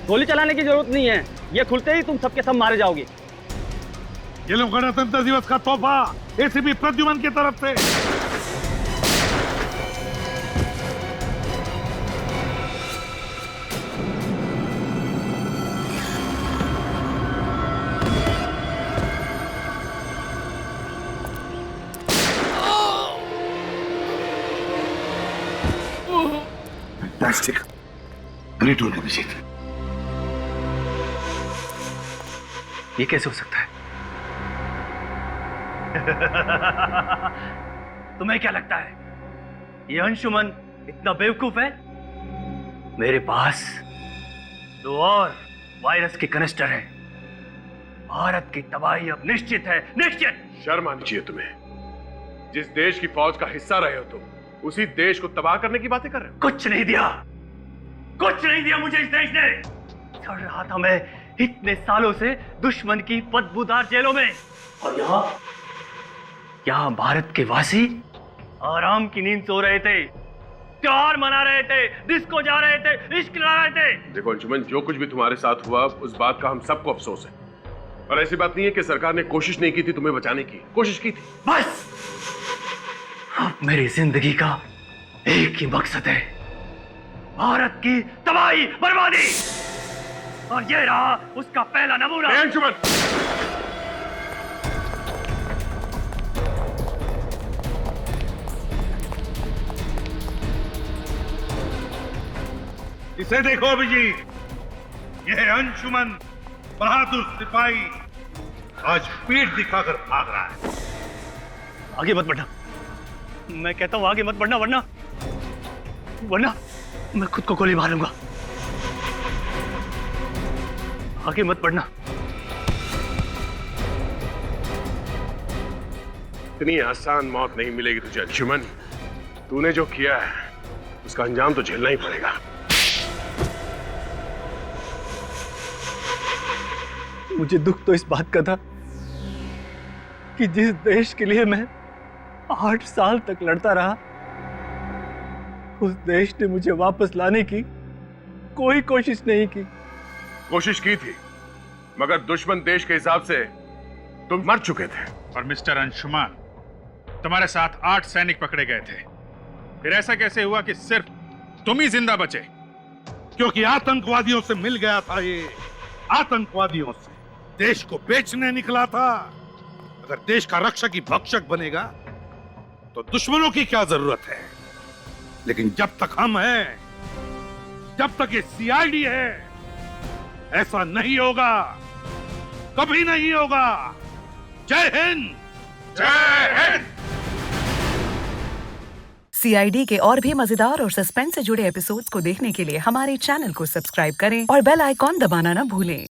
गोली चलाने की जरूरत नहीं है, ये खुलते ही तुम सबके सब मारे जाओगे। ये लोग गणतंत्र दिवस का तोहफा एसीपी प्रद्युमन की तरफ से। फैंटास्टिक। ग्रेट अभिजीत। ये कैसे हो सकता है? तुम्हें क्या लगता है ये अंशुमन इतना बेवकूफ है? मेरे पास 2 और वायरस के कनिस्टर हैं। भारत की तबाही अब निश्चित है, निश्चित। शर्म आनी चाहिए तुम्हें। जिस देश की फौज का हिस्सा रहे हो तुम, उसी देश को तबाह करने की बातें कर रहे हो। कुछ नहीं दिया, कुछ नहीं दिया मुझे इस देश ने। चढ़ रहा था मैं इतने सालों से दुश्मन की बदबूदार जेलों में, और यहाँ भारत के वासी आराम की नींद सो रहे थे, त्योहार मना रहे थे, डिस्को जा रहे थे, इश्क ला रहे थे। देखो अंशुमन, जो कुछ भी तुम्हारे साथ हुआ उस बात का हम सबको अफसोस है। और ऐसी बात नहीं है कि सरकार ने कोशिश नहीं की थी तुम्हें बचाने की, कोशिश की थी। बस अब मेरी जिंदगी का एक ही मकसद है, भारत की तबाही, बर्बादी। और ये रहा उसका पहला नमूना। अंशुमन, इसे देखो अभिजीत, यह अंशुमन बहादुर सिपाही आज पीठ दिखाकर भाग रहा है। आगे मत बढ़ना, मैं कहता हूं आगे मत बढ़ना, वरना मैं खुद को गोली मारूंगा। आगे मत बढ़ना। इतनी आसान मौत नहीं मिलेगी तुझे अंशुमन। तूने जो किया है उसका अंजाम तो झेलना ही पड़ेगा। मुझे दुख तो इस बात का था कि जिस देश के लिए मैं 8 साल तक लड़ता रहा, उस देश ने मुझे वापस लाने की कोई कोशिश नहीं की। कोशिश की थी, मगर दुश्मन देश के हिसाब से तुम मर चुके थे। और मिस्टर अंशुमन, तुम्हारे साथ 8 सैनिक पकड़े गए थे, फिर ऐसा कैसे हुआ कि सिर्फ तुम ही जिंदा बचे? क्योंकि आतंकवादियों से मिल गया था। ये आतंकवादियों से देश को बेचने निकला था। अगर देश का रक्षक ही भक्षक बनेगा तो दुश्मनों की क्या जरूरत है। लेकिन जब तक हम हैं, जब तक ये सीआईडी है, ऐसा नहीं होगा, कभी नहीं होगा। जय हिंद, जय हिंद। सीआईडी के और भी मजेदार और सस्पेंस से जुड़े एपिसोड्स को देखने के लिए हमारे चैनल को सब्सक्राइब करें और बेल आइकॉन दबाना ना भूलें।